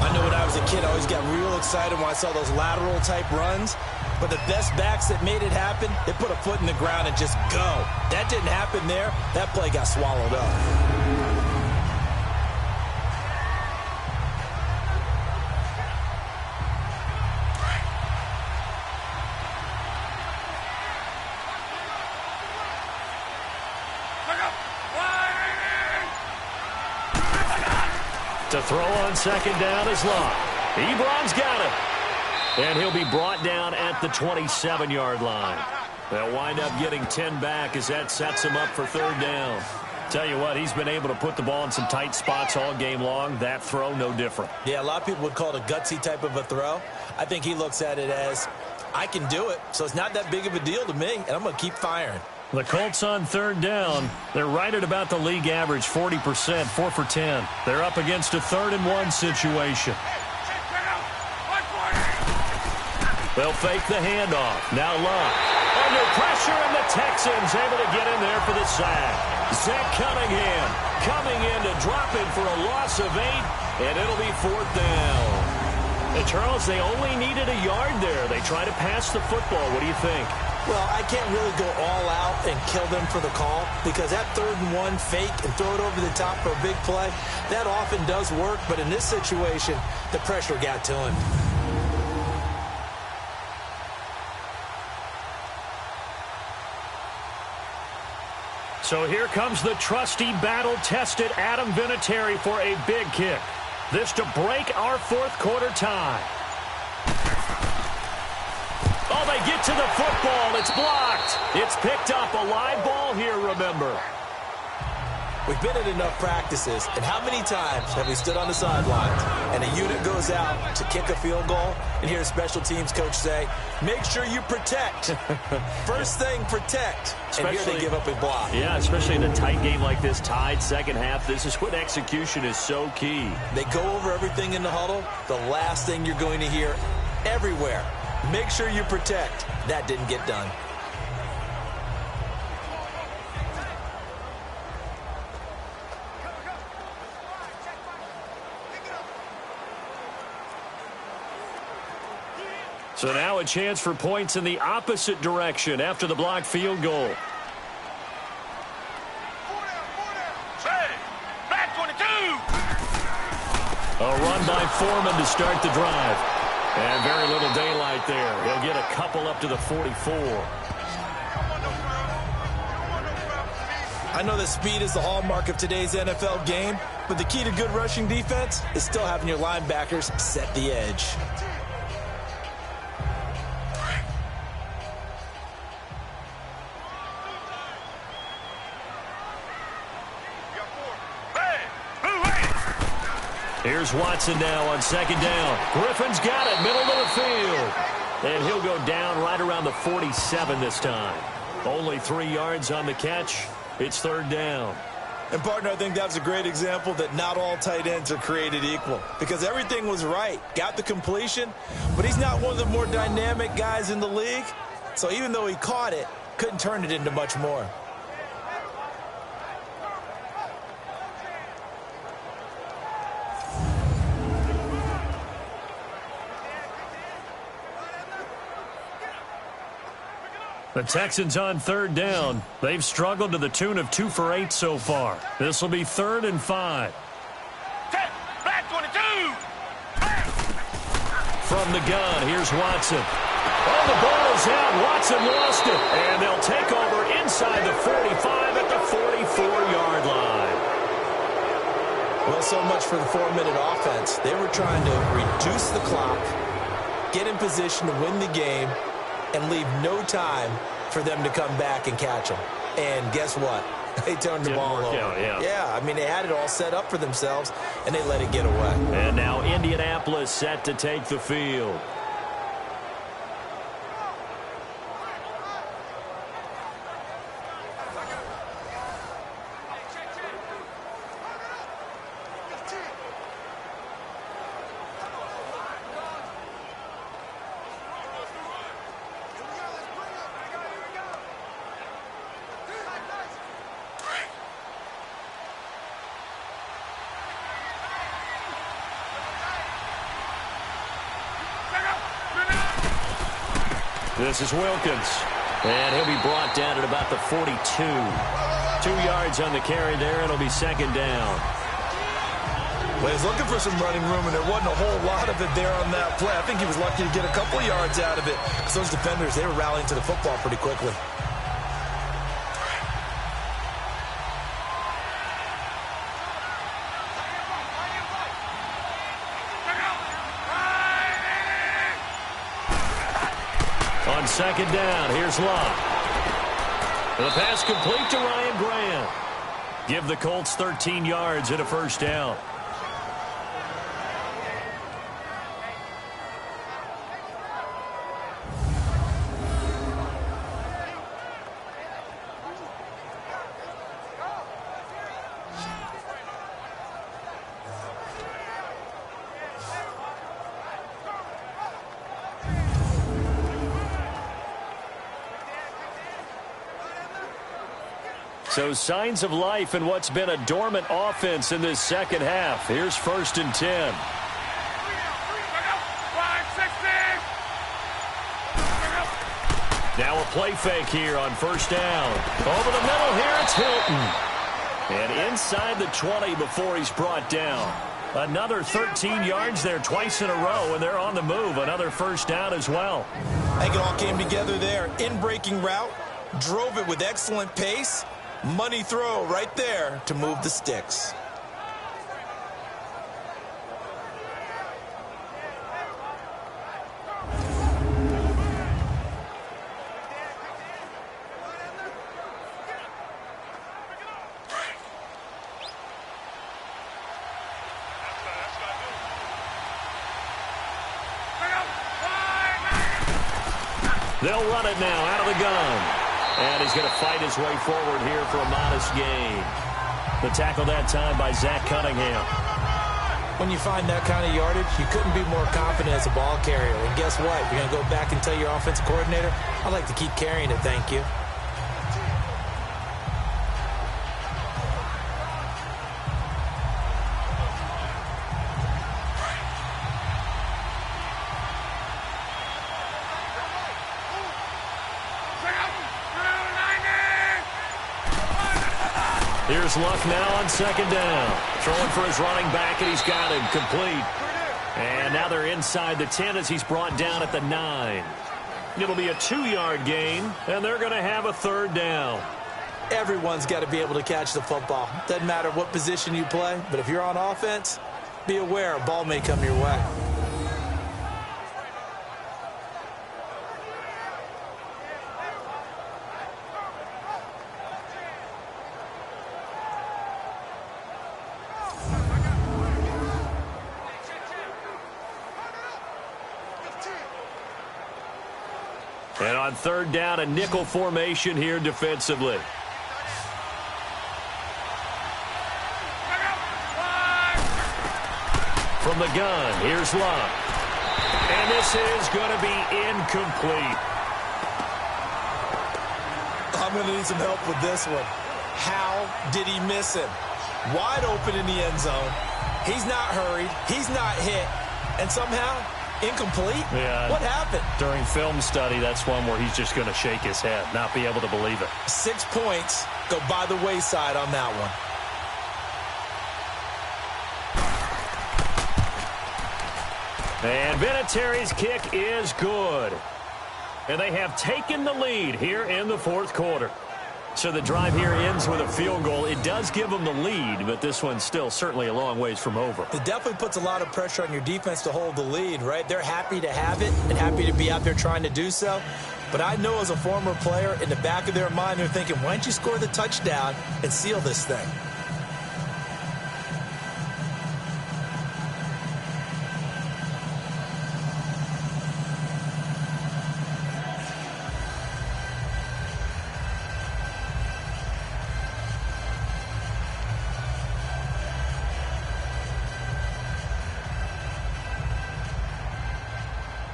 Speaker 2: I know when I was a kid, I always got real excited when I saw those lateral-type runs. But the best backs that made it happen, they put a foot in the ground and just go. That didn't happen there. That play got swallowed up.
Speaker 1: To throw on second down is Locke. Ebron's got it. And he'll be brought down at the 27-yard line. They'll wind up getting 10 back as that sets him up for third down. Tell you what, he's been able to put the ball in some tight spots all game long. That throw, no different.
Speaker 2: Yeah, a lot of people would call it a gutsy type of a throw. I think he looks at it as, I can do it, so it's not that big of a deal to me, and I'm going to keep firing.
Speaker 1: The Colts on third down. They're right at about the league average, 40%, 4 for 10. They're up against a 3rd-and-1 situation. They'll fake the handoff. Now Love. Under pressure, and the Texans able to get in there for the sack. Zach Cunningham coming in to drop it for a loss of 8, and it'll be 4th down. And Charles, they only needed a yard there. They try to pass the football. What do you think?
Speaker 2: Well, I can't really go all out and kill them for the call because that 3rd-and-1 fake and throw it over the top for a big play, that often does work. But in this situation, the pressure got to him.
Speaker 1: So here comes the trusty, battle-tested Adam Vinatieri for a big kick. This to break our 4th quarter tie. Oh, they get to the football. It's blocked. It's picked up. A live ball here, remember.
Speaker 2: We've been at enough practices, and how many times have we stood on the sidelines and a unit goes out to kick a field goal and hear a special teams coach say, make sure you protect. First thing, protect. And here they give up a block.
Speaker 1: Yeah, especially in a tight game like this, tied second half. This is when execution is so key.
Speaker 2: They go over everything in the huddle. The last thing you're going to hear everywhere, make sure you protect. That didn't get done.
Speaker 1: So now a chance for points in the opposite direction after the blocked field goal. A run by Foreman to start the drive. And very little daylight there. He'll get a couple up to the 44.
Speaker 2: I know that speed is the hallmark of today's NFL game, but the key to good rushing defense is still having your linebackers set the edge.
Speaker 1: Here's Watson now on 2nd down. Griffin's got it, middle of the field. And he'll go down right around the 47 this time. Only 3 yards on the catch. It's 3rd down.
Speaker 2: And, partner, I think that's a great example that not all tight ends are created equal. Because everything was right. Got the completion, but he's not one of the more dynamic guys in the league. So even though he caught it, couldn't turn it into much more.
Speaker 1: The Texans on 3rd down. They've struggled to the tune of 2 for 8 so far. This will be 3rd and 5. From the gun, here's Watson. Oh, the ball is out. Watson lost it. And they'll take over inside the 45 at the 44-yard line.
Speaker 2: Well, so much for the 4-minute offense. They were trying to reduce the clock, get in position to win the game, and leave no time for them to come back and catch them. And guess what? They turned the ball over. Yeah, I mean, they had it all set up for themselves, and they let it get away.
Speaker 1: And now Indianapolis set to take the field. This is Wilkins. And he'll be brought down at about the 42. 2 yards on the carry there. It'll be 2nd down.
Speaker 2: Well, he's looking for some running room, and there wasn't a whole lot of it there on that play. I think he was lucky to get a couple yards out of it because those defenders, they were rallying to the football pretty quickly.
Speaker 1: On 2nd down, here's Love. The pass complete to Ryan Grant. give the Colts 13 yards and a first down. So signs of life in what's been a dormant offense in this second half. Here's 1st and 10. Now a play fake here on 1st down. Over the middle here, it's Hilton. And inside the 20 before he's brought down. Another 13 yards there twice in a row, and they're on the move. Another 1st down as well.
Speaker 2: I think it all came together there. In-breaking route, drove it with excellent pace. Money throw right there to move the sticks.
Speaker 1: They'll run it now out of the gun. And he's going to fight his way forward here for a modest gain. The tackle that time by Zach Cunningham.
Speaker 2: When you find that kind of yardage, you couldn't be more confident as a ball carrier. And guess what? You're going to go back and tell your offensive coordinator, I'd like to keep carrying it, thank you.
Speaker 1: Here's Luck now on 2nd down. Throwing for his running back, and he's got him complete. And now they're inside the 10 as he's brought down at the 9. It'll be a 2-yard gain, and they're going to have a 3rd down.
Speaker 2: Everyone's got to be able to catch the football. Doesn't matter what position you play, but if you're on offense, be aware a ball may come your way.
Speaker 1: And on 3rd down, a nickel formation here defensively. From the gun, here's Luck. And this is going to be incomplete.
Speaker 2: I'm going to need some help with this one. How did he miss him? Wide open in the end zone. He's not hurried. He's not hit. And somehow, incomplete?
Speaker 1: Yeah.
Speaker 2: What happened?
Speaker 1: During film study, that's one where he's just going to shake his head, not be able to believe it.
Speaker 2: 6 points go by the wayside on that one.
Speaker 1: And Vinatieri's kick is good. And they have taken the lead here in the 4th quarter. So the drive here ends with a field goal. It does give them the lead, but this one's still certainly a long ways from over.
Speaker 2: It definitely puts a lot of pressure on your defense to hold the lead, right? They're happy to have it and happy to be out there trying to do so. But I know as a former player, in the back of their mind, they're thinking, why don't you score the touchdown and seal this thing?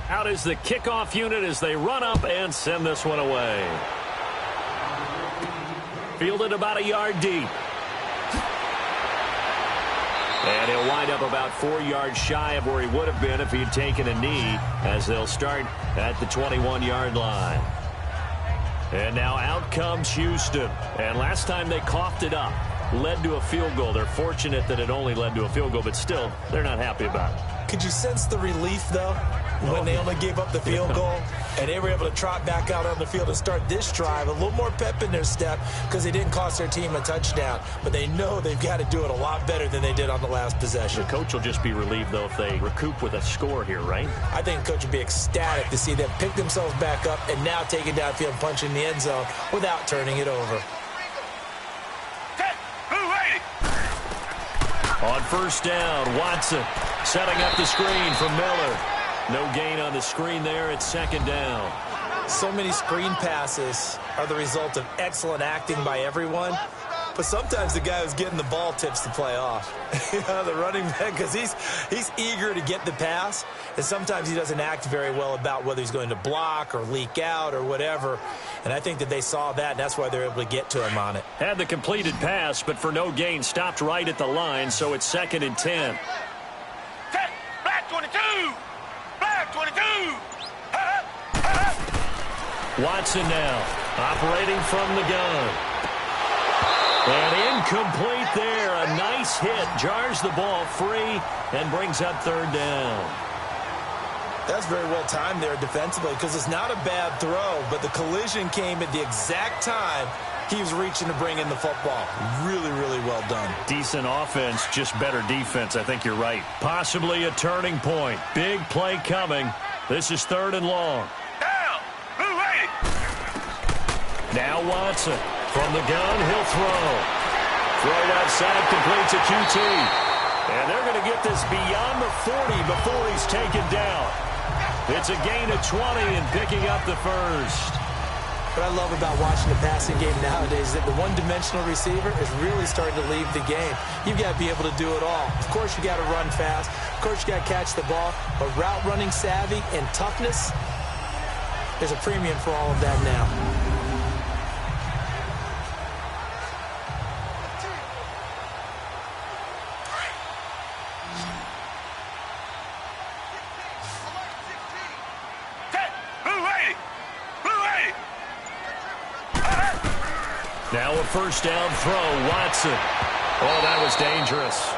Speaker 1: Out is the kickoff unit as they run up and send this one away. Fielded about a yard deep. And he'll wind up about 4 yards shy of where he would have been if he'd taken a knee, as they'll start at the 21-yard line. And now out comes Houston. And last time they coughed it up, led to a field goal. They're fortunate that it only led to a field goal, but still, they're not happy about it.
Speaker 2: Could you sense the relief, though, when they only gave up the field goal and they were able to trot back out on the field and start this drive? A little more pep in their step because they didn't cost their team a touchdown. But they know they've got to do it a lot better than they did on the last possession.
Speaker 1: The coach will just be relieved, though, if they recoup with a score here, right?
Speaker 2: I think the coach will be ecstatic to see them pick themselves back up and now take it downfield and punch in the end zone without turning it over.
Speaker 3: Move
Speaker 1: On first down, Watson setting up the screen for Miller. No gain on the screen there. It's second down.
Speaker 2: So many screen passes are the result of excellent acting by everyone. But sometimes the guy who's getting the ball tips the play off. The running back, because he's eager to get the pass, and sometimes he doesn't act very well about whether he's going to block or leak out or whatever. And I think that they saw that, and that's why they're able to get to him on it.
Speaker 1: Had the completed pass, but for no gain, stopped right at the line, so it's 2nd and 10.
Speaker 3: Black 22! Black 22!
Speaker 1: Watson now, operating from the gun. And incomplete there. A nice hit. Jars the ball free and brings up 3rd down.
Speaker 2: That's very well timed there defensively, because it's not a bad throw, but the collision came at the exact time he was reaching to bring in the football. Really, really well done.
Speaker 1: Decent offense, just better defense. I think you're right. Possibly a turning point. Big play coming. This is 3rd and long.
Speaker 3: Down! Blue 80!
Speaker 1: Now Watson. From the gun, he'll throw. Throw outside, completes a QT. And they're going to get this beyond the 40 before he's taken down. It's a gain of 20 and picking up the first.
Speaker 2: What I love about watching the passing game nowadays is that the one-dimensional receiver is really starting to leave the game. You've got to be able to do it all. Of course, you got to run fast. Of course, you got to catch the ball. But route running savvy and toughness, there's a premium for all of that now.
Speaker 1: Now a first down throw, Watson. Oh, that was dangerous.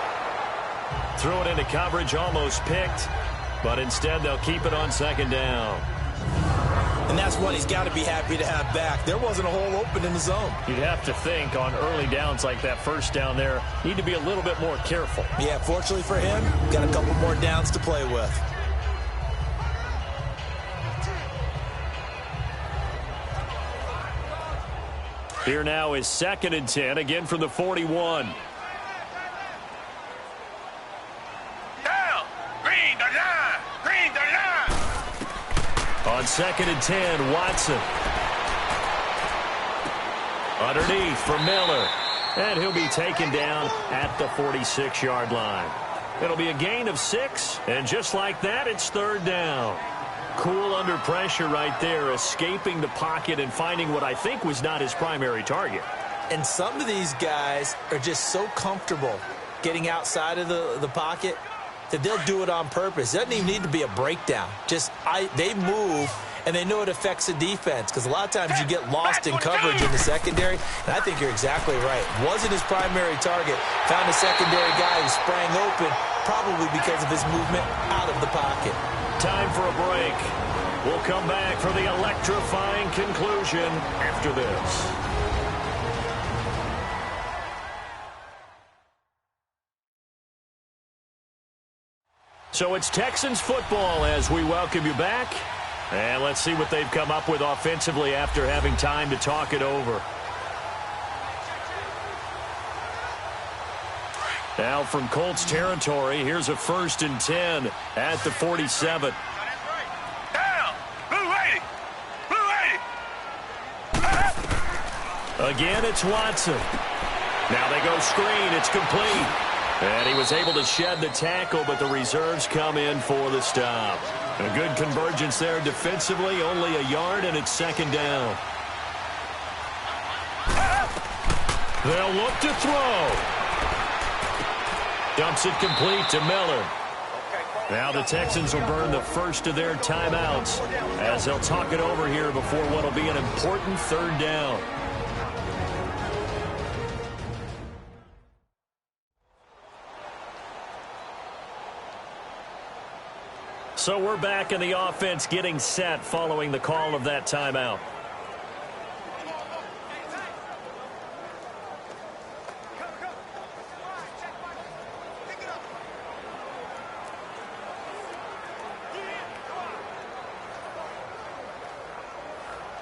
Speaker 1: Threw it into coverage, almost picked, but instead they'll keep it on 2nd down.
Speaker 2: And that's one he's got to be happy to have back. There wasn't a hole open in the zone.
Speaker 1: You'd have to think on early downs like that first down there, need to be a little bit more careful.
Speaker 2: Yeah, fortunately for him, got a couple more downs to play with.
Speaker 1: Here now is 2nd and 10, again from the 41.
Speaker 3: Down! Green the line! Green the line!
Speaker 1: On 2nd and 10, Watson. Underneath for Miller. And he'll be taken down at the 46-yard line. It'll be a gain of 6, and just like that, it's 3rd down. Cool under pressure right there, escaping the pocket and finding what I think was not his primary target.
Speaker 2: And some of these guys are just so comfortable getting outside of the pocket that they'll do it on purpose. It doesn't even need to be a breakdown. They move, and they know it affects the defense, because a lot of times you get lost in coverage in the secondary, and I think you're exactly right. Wasn't his primary target. Found a secondary guy who sprang open, probably because of his movement out of the pocket.
Speaker 1: Time for a break. We'll come back for the electrifying conclusion after this. So it's Texans football as we welcome you back. And let's see what they've come up with offensively after having time to talk it over. Now from Colts territory, here's a 1st and 10 at the 47.
Speaker 3: Down! Blue 80! Blue 80!
Speaker 1: Again, it's Watson. Now they go screen. It's complete. And he was able to shed the tackle, but the reserves come in for the stop. A good convergence there defensively, only a yard, and it's 2nd down. They'll look to throw. Dumps it complete to Miller. Now the Texans will burn the first of their timeouts as they'll talk it over here before what will be an important 3rd down. So we're back in the offense getting set following the call of that timeout.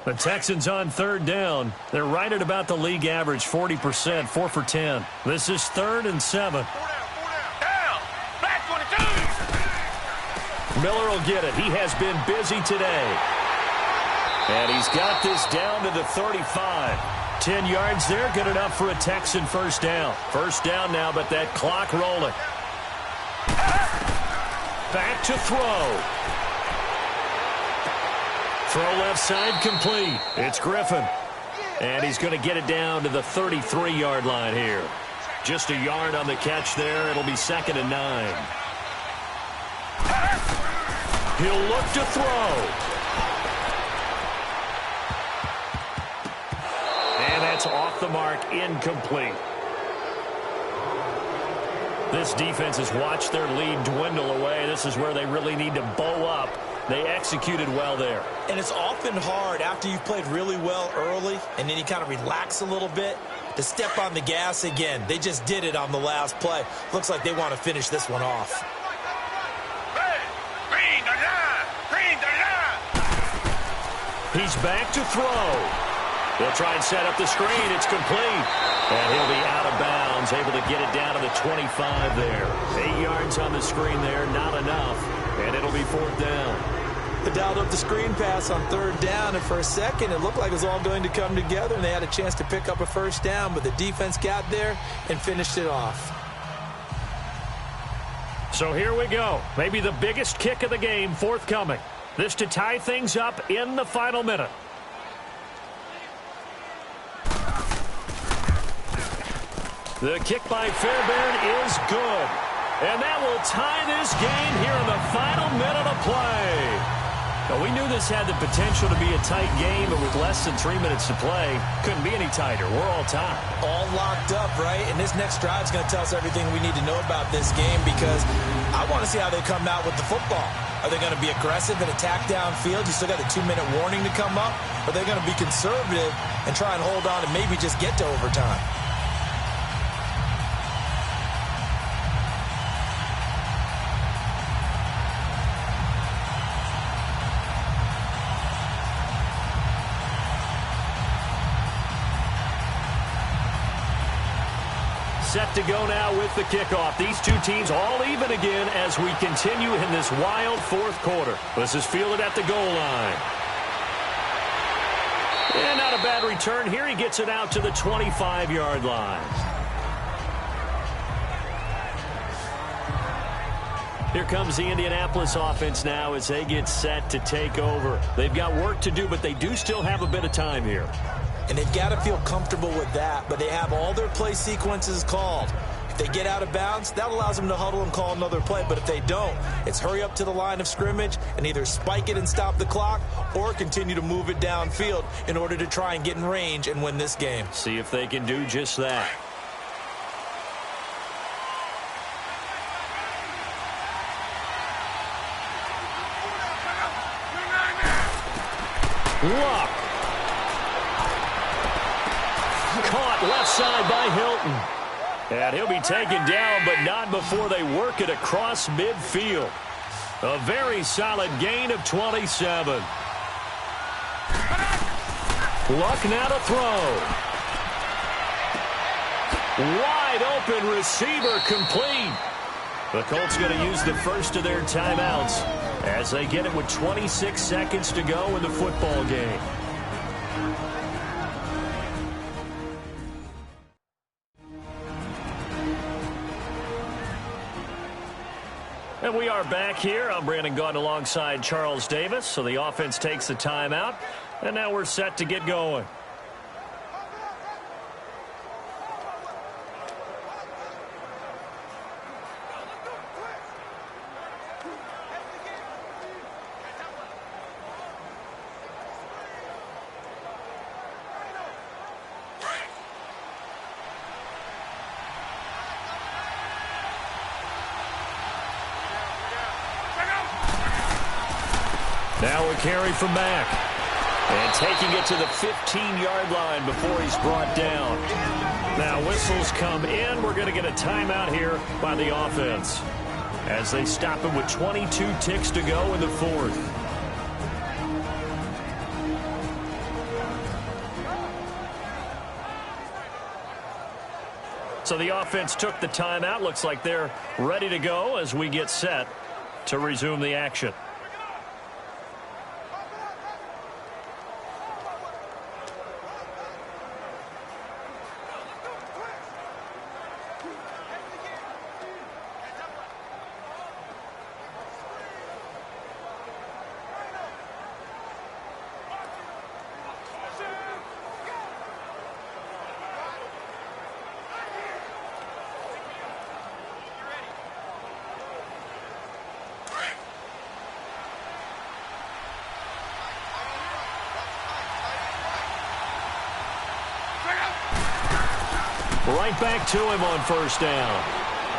Speaker 1: The Texans on 3rd down. They're right at about the league average, 40%, 4 for 10. This is 3rd and 7. Miller will get it. He has been busy today. And he's got this down to the 35. 10 yards there, good enough for a Texan first down. First down now, but that clock rolling. Back to throw. Throw left side complete. It's Griffin. And he's going to get it down to the 33-yard line here. Just a yard on the catch there. It'll be 2nd and 9. He'll look to throw. And that's off the mark, incomplete. This defense has watched their lead dwindle away. This is where they really need to bow up. They executed well there.
Speaker 2: And it's often hard after you've played really well early and then you kind of relax a little bit to step on the gas again. They just did it on the last play. Looks like they want to finish this one off.
Speaker 1: He's back to throw. They'll try and set up the screen. It's complete. And he'll be out of bounds, able to get it down to the 25 there. 8 yards on the screen there, not enough. And it'll be 4th down.
Speaker 2: They dialed up the screen pass on 3rd down, and for a second it looked like it was all going to come together, and they had a chance to pick up a first down, but the defense got there and finished it off.
Speaker 1: So here we go. Maybe the biggest kick of the game forthcoming. This to tie things up in the final minute. The kick by Fairbairn is good. And that will tie this game here in the final minute of play. Now, we knew this had the potential to be a tight game, but with less than 3 minutes to play, couldn't be any tighter. We're all tied.
Speaker 2: All locked up, right? And this next drive is going to tell us everything we need to know about this game, because I want to see how they come out with the football. Are they going to be aggressive and attack downfield? You still got a 2-minute warning to come up? Or are they going to be conservative and try and hold on and maybe just get to overtime?
Speaker 1: Set to go now with the kickoff. These two teams all even again as we continue in this wild 4th quarter. This is fielded at the goal line. And not a bad return here. He gets it out to the 25-yard line. Here comes the Indianapolis offense now as they get set to take over. They've got work to do, but they do still have a bit of time here.
Speaker 2: And they've got to feel comfortable with that, but they have all their play sequences called. If they get out of bounds, that allows them to huddle and call another play. But if they don't, it's hurry up to the line of scrimmage and either spike it and stop the clock or continue to move it downfield in order to try and get in range and win this game.
Speaker 1: See if they can do just that. Luck. Caught left side by Hilton. And he'll be taken down, but not before they work it across midfield. A very solid gain of 27. Luck now to throw. Wide open receiver complete. The Colts going to use the first of their timeouts as they get it with 26 seconds to go in the football game. And we are back here. I'm Brandon Gaudin alongside Charles Davis. So the offense takes the timeout, and now we're set to get going. Now a carry from Mack. And taking it to the 15-yard line before he's brought down. Now whistles come in. We're going to get a timeout here by the offense as they stop him with 22 ticks to go in the 4th. So the offense took the timeout. Looks like they're ready to go as we get set to resume the action. Right back to him on first down.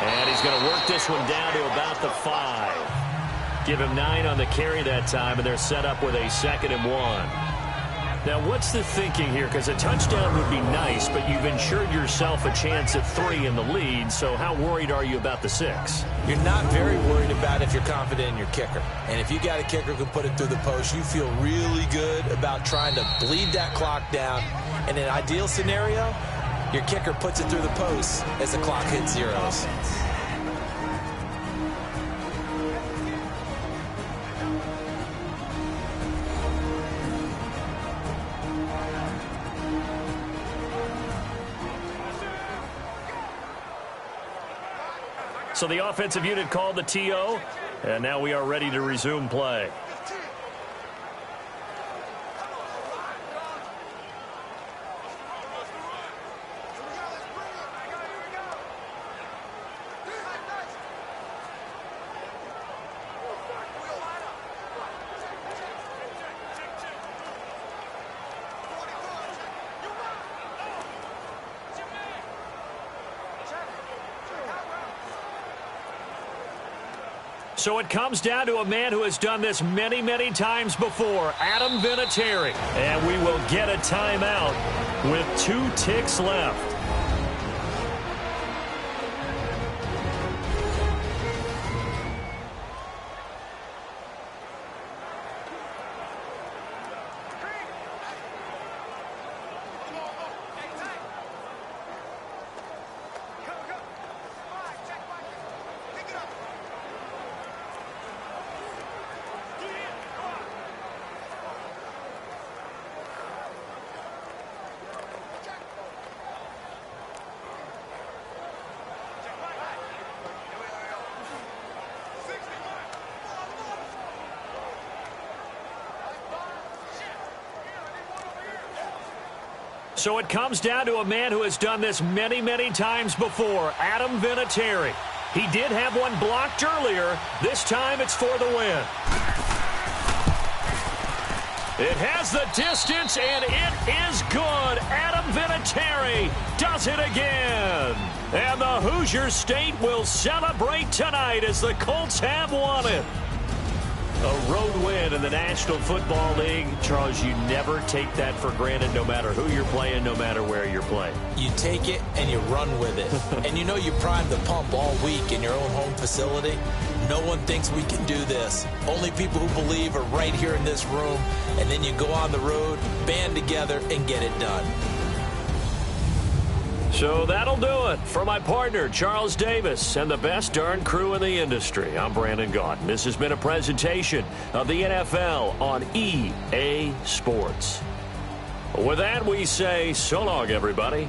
Speaker 1: And he's going to work this one down to about the 5. Give him 9 on the carry that time, and they're set up with a 2nd and 1. Now, what's the thinking here? Because a touchdown would be nice, but you've ensured yourself a chance at 3 in the lead, so how worried are you about the 6?
Speaker 2: You're not very worried about if you're confident in your kicker. And if you got a kicker who can put it through the post, you feel really good about trying to bleed that clock down. In an ideal scenario, your kicker puts it through the post as the clock hits zeros.
Speaker 1: So the offensive unit called the TO, and now we are ready to resume play. So it comes down to a man who has done this many, many times before, Adam Vinatieri. And we will get a timeout with 2 ticks left. So it comes down to a man who has done this many, many times before, Adam Vinatieri. He did have one blocked earlier. This time it's for the win. It has the distance, and it is good. Adam Vinatieri does it again. And the Hoosier State will celebrate tonight as the Colts have won it. A road win in the National Football League. Charles, you never take that for granted, no matter who you're playing, no matter where you're playing.
Speaker 2: You take it and you run with it. And you know you prime the pump all week in your own home facility. No one thinks we can do this. Only people who believe are right here in this room. And then you go on the road, band together, and get it done.
Speaker 1: So that'll do it for my partner, Charles Davis, and the best darn crew in the industry. I'm Brandon Gaudin. This has been a presentation of the NFL on EA Sports. With that, we say so long, everybody.